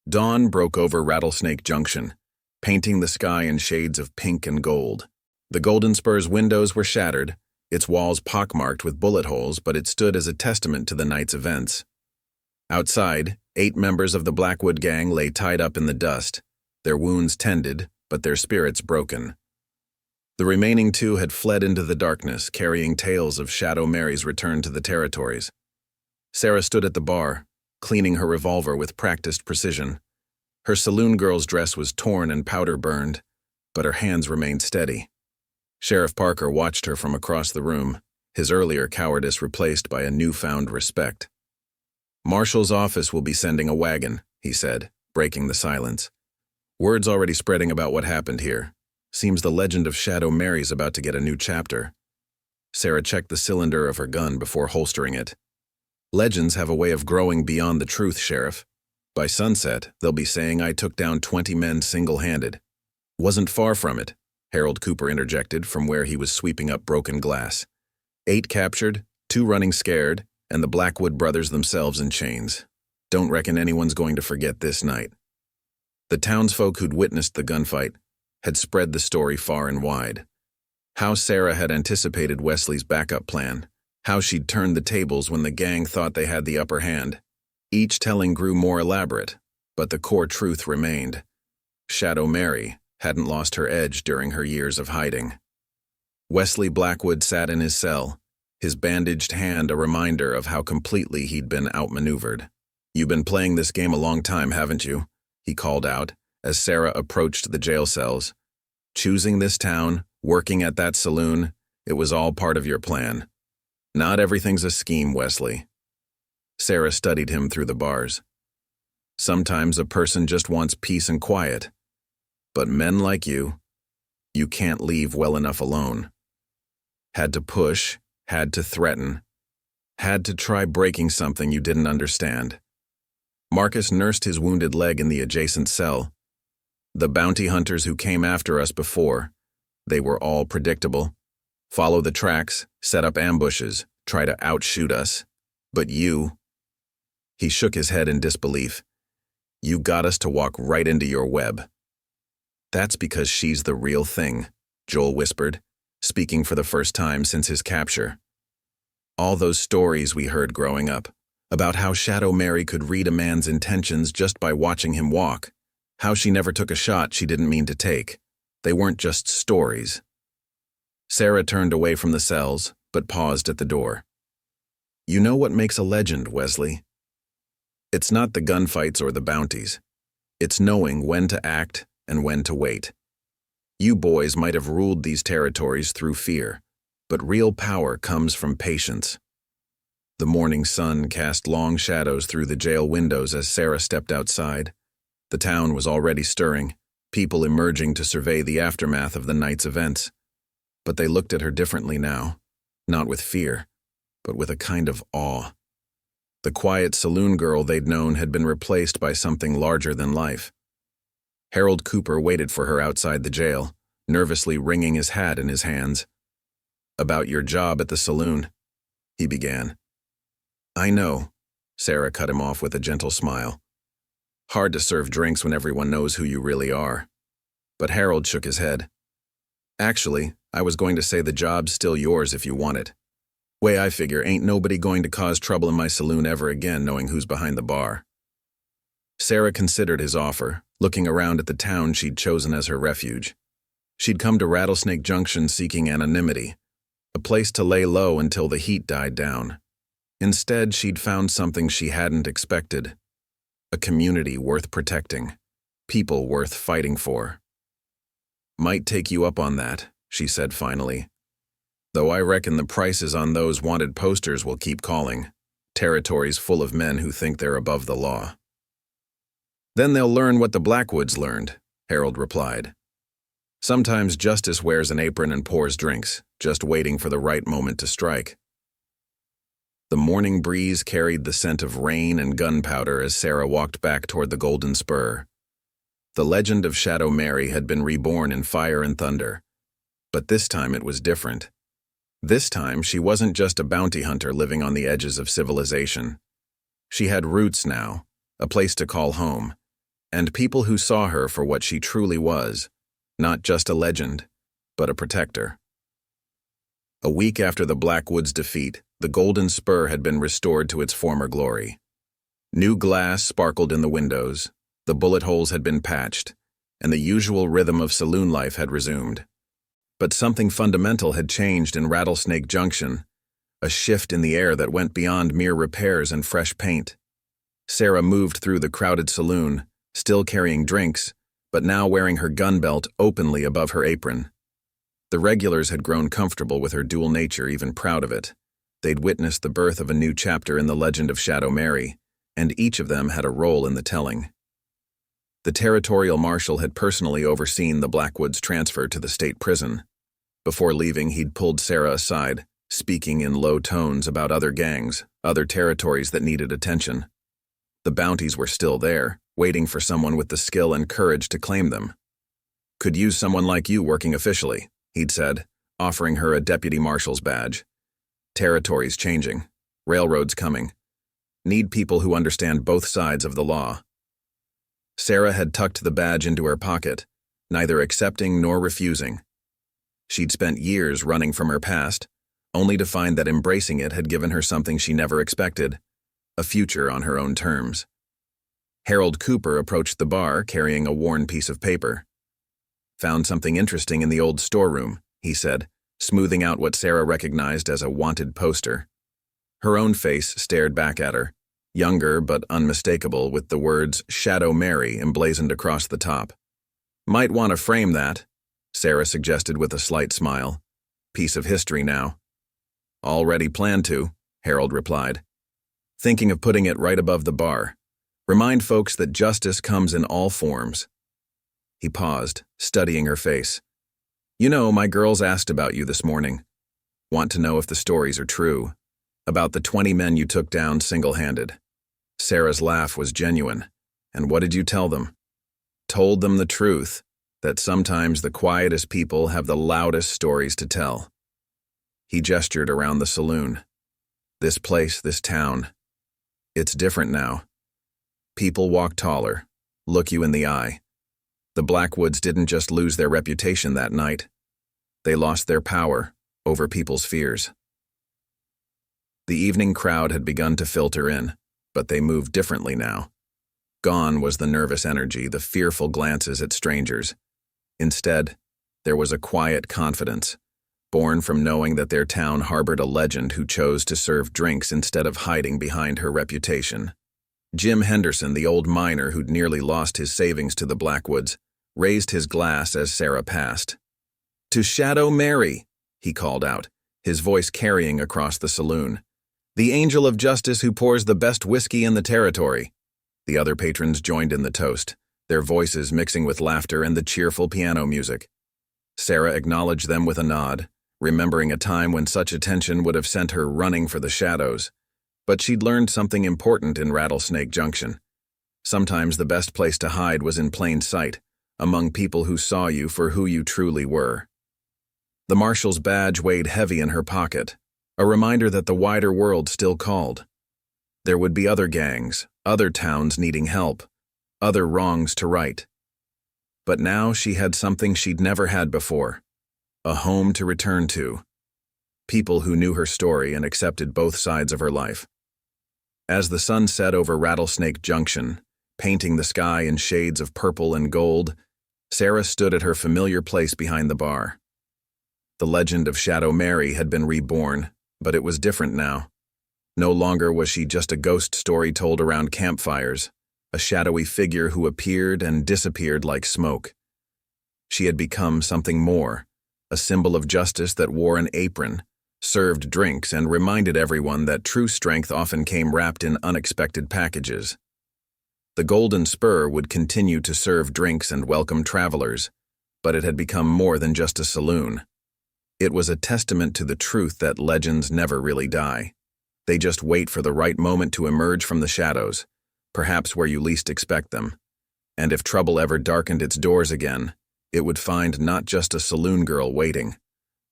Dawn broke over Rattlesnake Junction, painting the sky in shades of pink and gold. The Golden Spur's windows were shattered, its walls pockmarked with bullet holes, but it stood as a testament to the night's events. Outside, 8 members of the Blackwood gang lay tied up in the dust, their wounds tended, but their spirits broken. The remaining 2 had fled into the darkness, carrying tales of Shadow Mary's return to the territories. Sarah stood at the bar, cleaning her revolver with practiced precision. Her saloon girl's dress was torn and powder-burned, but her hands remained steady. Sheriff Parker watched her from across the room, his earlier cowardice replaced by a newfound respect. "Marshal's office will be sending a wagon," he said, breaking the silence. "Word's already spreading about what happened here. Seems the legend of Shadow Mary's about to get a new chapter." Sarah checked the cylinder of her gun before holstering it. "Legends have a way of growing beyond the truth, Sheriff. By sunset, they'll be saying I took down 20 men single-handed." "Wasn't far from it," Harold Cooper interjected from where he was sweeping up broken glass. 8 captured, 2 running scared, and the Blackwood Brothers themselves in chains. Don't reckon anyone's going to forget this night. The townsfolk who'd witnessed the gunfight had spread the story far and wide. How Sarah had anticipated Wesley's backup plan, how she'd turned the tables when the gang thought they had the upper hand. Each telling grew more elaborate, but the core truth remained. Shadow Mary hadn't lost her edge during her years of hiding. Wesley Blackwood sat in his cell, his bandaged hand a reminder of how completely he'd been outmaneuvered. "You've been playing this game a long time, haven't you?" he called out as Sarah approached the jail cells. "Choosing this town, working at that saloon, it was all part of your plan. Not everything's a scheme, Wesley." Sarah studied him through the bars. "Sometimes a person just wants peace and quiet. But men like you can't leave well enough alone. Had to push, had to threaten, had to try breaking something you didn't understand." Marcus nursed his wounded leg in the adjacent cell. "The bounty hunters who came after us before, they were all predictable. Follow the tracks, set up ambushes, try to outshoot us. But you—" He shook his head in disbelief. "You got us to walk right into your web." "That's because she's the real thing," Joel whispered, speaking for the first time since his capture. "All those stories we heard growing up, about how Shadow Mary could read a man's intentions just by watching him walk, how she never took a shot she didn't mean to take. They weren't just stories." Sarah turned away from the cells, but paused at the door. "You know what makes a legend, Wesley? It's not the gunfights or the bounties. It's knowing when to act and when to wait. You boys might have ruled these territories through fear, but real power comes from patience." The morning sun cast long shadows through the jail windows as Sarah stepped outside. The town was already stirring, people emerging to survey the aftermath of the night's events. But they looked at her differently now, not with fear, but with a kind of awe. The quiet saloon girl they'd known had been replaced by something larger than life. Harold Cooper waited for her outside the jail, nervously wringing his hat in his hands. "About your job at the saloon," he began. "I know," Sarah cut him off with a gentle smile. "Hard to serve drinks when everyone knows who you really are." But Harold shook his head. "Actually, I was going to say the job's still yours if you want it. Way I figure, ain't nobody going to cause trouble in my saloon ever again knowing who's behind the bar." Sarah considered his offer, looking around at the town she'd chosen as her refuge. She'd come to Rattlesnake Junction seeking anonymity, a place to lay low until the heat died down. Instead, she'd found something she hadn't expected. A community worth protecting, people worth fighting for. "Might take you up on that," she said finally. "Though I reckon the prices on those wanted posters will keep calling. Territories full of men who think they're above the law." "Then they'll learn what the Blackwoods learned," Harold replied. "Sometimes justice wears an apron and pours drinks, just waiting for the right moment to strike." The morning breeze carried the scent of rain and gunpowder as Sarah walked back toward the Golden Spur. The legend of Shadow Mary had been reborn in fire and thunder, but this time it was different. This time, she wasn't just a bounty hunter living on the edges of civilization. She had roots now, a place to call home, and people who saw her for what she truly was, not just a legend, but a protector. A week after the Blackwood's defeat, the Golden Spur had been restored to its former glory. New glass sparkled in the windows, the bullet holes had been patched, and the usual rhythm of saloon life had resumed. But something fundamental had changed in Rattlesnake Junction, a shift in the air that went beyond mere repairs and fresh paint. Sarah moved through the crowded saloon, still carrying drinks, but now wearing her gun belt openly above her apron. The regulars had grown comfortable with her dual nature, even proud of it. They'd witnessed the birth of a new chapter in the legend of Shadow Mary, and each of them had a role in the telling. The territorial marshal had personally overseen the Blackwood's transfer to the state prison. Before leaving, he'd pulled Sarah aside, speaking in low tones about other gangs, other territories that needed attention. The bounties were still there, waiting for someone with the skill and courage to claim them. "Could use someone like you working officially," he'd said, offering her a deputy marshal's badge. "Territories changing. Railroads coming. Need people who understand both sides of the law." Sarah had tucked the badge into her pocket, neither accepting nor refusing. She'd spent years running from her past, only to find that embracing it had given her something she never expected, a future on her own terms. Harold Cooper approached the bar carrying a worn piece of paper. "Found something interesting in the old storeroom," he said, smoothing out what Sarah recognized as a wanted poster. Her own face stared back at her, younger but unmistakable, with the words Shadow Mary emblazoned across the top. "Might want to frame that," Sarah suggested with a slight smile. "Piece of history now." "Already planned to," Harold replied. "Thinking of putting it right above the bar. Remind folks that justice comes in all forms." He paused, studying her face. "You know, my girls asked about you this morning. Want to know if the stories are true. About the 20 men you took down single-handed." Sarah's laugh was genuine. "And what did you tell them?" "Told them the truth, that sometimes the quietest people have the loudest stories to tell." He gestured around the saloon. "This place, this town. It's different now. People walk taller, look you in the eye. The Blackwoods didn't just lose their reputation that night. They lost their power over people's fears." The evening crowd had begun to filter in, but they moved differently now. Gone was the nervous energy, the fearful glances at strangers. Instead, there was a quiet confidence, born from knowing that their town harbored a legend who chose to serve drinks instead of hiding behind her reputation. Jim Henderson, the old miner who'd nearly lost his savings to the Blackwoods, raised his glass as Sarah passed. "To Shadow Mary," he called out, his voice carrying across the saloon. "The angel of justice who pours the best whiskey in the territory." The other patrons joined in the toast, their voices mixing with laughter and the cheerful piano music. Sarah acknowledged them with a nod, remembering a time when such attention would have sent her running for the shadows. But she'd learned something important in Rattlesnake Junction. Sometimes the best place to hide was in plain sight, among people who saw you for who you truly were. The marshal's badge weighed heavy in her pocket, a reminder that the wider world still called. There would be other gangs, other towns needing help, other wrongs to right. But now she had something she'd never had before, a home to return to. People who knew her story and accepted both sides of her life. As the sun set over Rattlesnake Junction, painting the sky in shades of purple and gold, Sarah stood at her familiar place behind the bar. The legend of Shadow Mary had been reborn, but it was different now. No longer was she just a ghost story told around campfires, a shadowy figure who appeared and disappeared like smoke. She had become something more, a symbol of justice that wore an apron, served drinks, and reminded everyone that true strength often came wrapped in unexpected packages. The Golden Spur would continue to serve drinks and welcome travelers, but it had become more than just a saloon. It was a testament to the truth that legends never really die. They just wait for the right moment to emerge from the shadows, perhaps where you least expect them. And if trouble ever darkened its doors again, it would find not just a saloon girl waiting,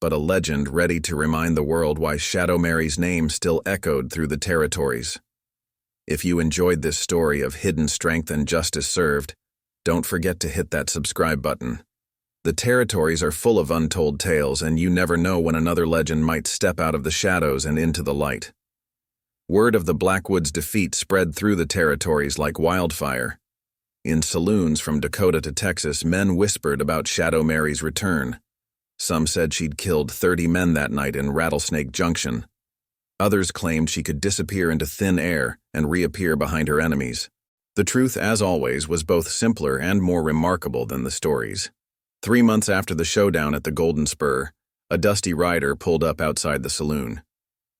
but a legend ready to remind the world why Shadow Mary's name still echoed through the territories. If you enjoyed this story of hidden strength and justice served, don't forget to hit that subscribe button. The territories are full of untold tales, and you never know when another legend might step out of the shadows and into the light. Word of the Blackwood's defeat spread through the territories like wildfire. In saloons from Dakota to Texas, men whispered about Shadow Mary's return. Some said she'd killed 30 men that night in Rattlesnake Junction. Others claimed she could disappear into thin air and reappear behind her enemies. The truth, as always, was both simpler and more remarkable than the stories. 3 months after the showdown at the Golden Spur, a dusty rider pulled up outside the saloon.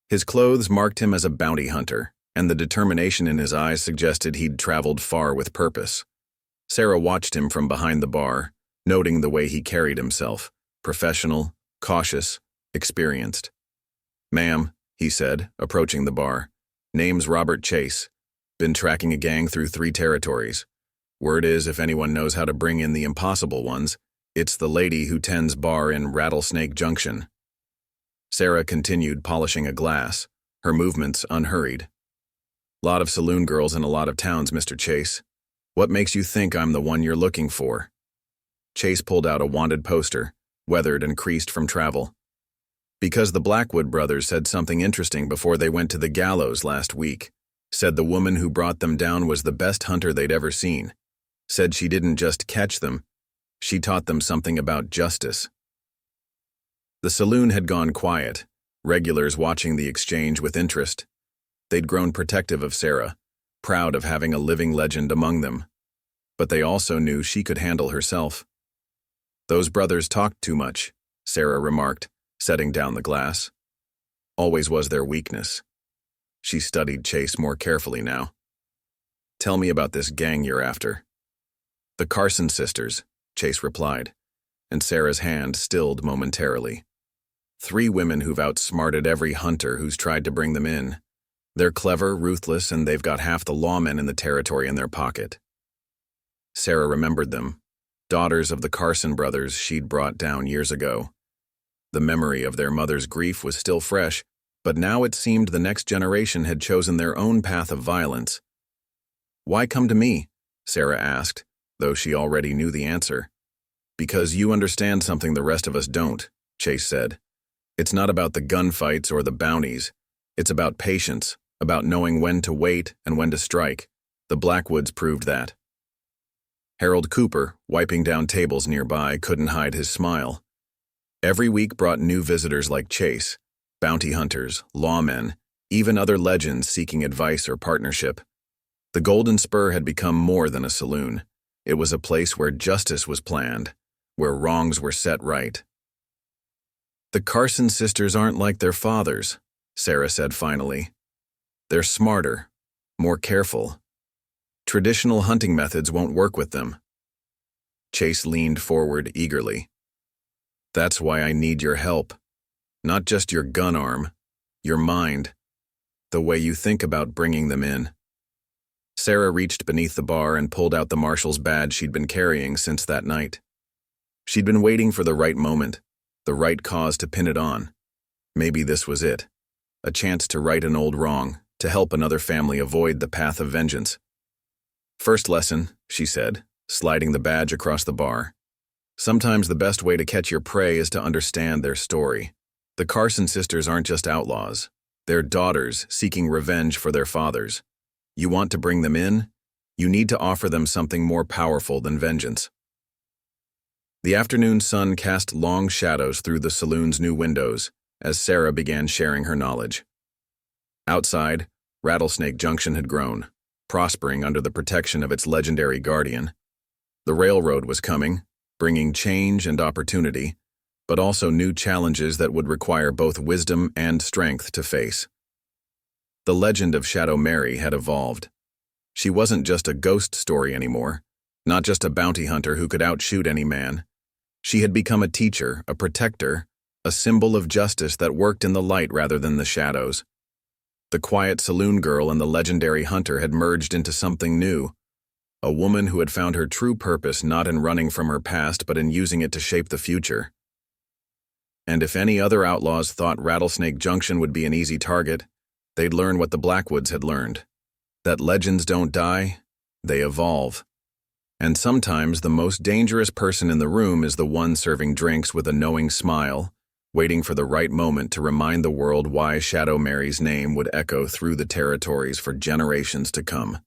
His clothes marked him as a bounty hunter, and the determination in his eyes suggested he'd traveled far with purpose. Sarah watched him from behind the bar, noting the way he carried himself, professional, cautious, experienced. "Ma'am," he said, approaching the bar. "Name's Robert Chase. Been tracking a gang through 3 territories. Word is, if anyone knows how to bring in the impossible ones, it's the lady who tends bar in Rattlesnake Junction." Sarah continued polishing a glass, her movements unhurried. "Lot of saloon girls in a lot of towns, Mr. Chase. What makes you think I'm the one you're looking for?" Chase pulled out a wanted poster, weathered and creased from travel. "Because the Blackwood Brothers said something interesting before they went to the gallows last week. Said the woman who brought them down was the best hunter they'd ever seen. Said she didn't just catch them, she taught them something about justice." The saloon had gone quiet, regulars watching the exchange with interest. They'd grown protective of Sarah, proud of having a living legend among them. But they also knew she could handle herself. "Those brothers talked too much," Sarah remarked, setting down the glass. Always was their weakness. She studied Chase more carefully now. "Tell me about this gang you're after." "The Carson sisters," Chase replied, and Sarah's hand stilled momentarily. 3 women who've outsmarted every hunter who's tried to bring them in. They're clever, ruthless, and they've got half the lawmen in the territory in their pocket. Sarah remembered them, daughters of the Carson brothers she'd brought down years ago. The memory of their mother's grief was still fresh, but now it seemed the next generation had chosen their own path of violence. "Why come to me?" Sarah asked, though she already knew the answer. "Because you understand something the rest of us don't," Chase said. "It's not about the gunfights or the bounties. It's about patience, about knowing when to wait and when to strike. The Blackwoods proved that." Harold Cooper, wiping down tables nearby, couldn't hide his smile. Every week brought new visitors like Chase, bounty hunters, lawmen, even other legends seeking advice or partnership. The Golden Spur had become more than a saloon. It was a place where justice was planned, where wrongs were set right. "The Carson sisters aren't like their fathers," Sarah said finally. "They're smarter, more careful. Traditional hunting methods won't work with them." Chase leaned forward eagerly. "That's why I need your help. Not just your gun arm, your mind, the way you think about bringing them in." Sarah reached beneath the bar and pulled out the marshal's badge she'd been carrying since that night. She'd been waiting for the right moment, the right cause to pin it on. Maybe this was it, a chance to right an old wrong, to help another family avoid the path of vengeance. "First lesson," she said, sliding the badge across the bar. "Sometimes the best way to catch your prey is to understand their story. The Carson sisters aren't just outlaws. They're daughters seeking revenge for their fathers. You want to bring them in? You need to offer them something more powerful than vengeance." The afternoon sun cast long shadows through the saloon's new windows as Sarah began sharing her knowledge. Outside, Rattlesnake Junction had grown, prospering under the protection of its legendary guardian. The railroad was coming, bringing change and opportunity, but also new challenges that would require both wisdom and strength to face. The legend of Shadow Mary had evolved. She wasn't just a ghost story anymore, not just a bounty hunter who could outshoot any man. She had become a teacher, a protector, a symbol of justice that worked in the light rather than the shadows. The quiet saloon girl and the legendary hunter had merged into something new, a woman who had found her true purpose not in running from her past but in using it to shape the future. And if any other outlaws thought Rattlesnake Junction would be an easy target, they'd learn what the Blackwoods had learned. That legends don't die, they evolve. And sometimes the most dangerous person in the room is the one serving drinks with a knowing smile, waiting for the right moment to remind the world why Shadow Mary's name would echo through the territories for generations to come.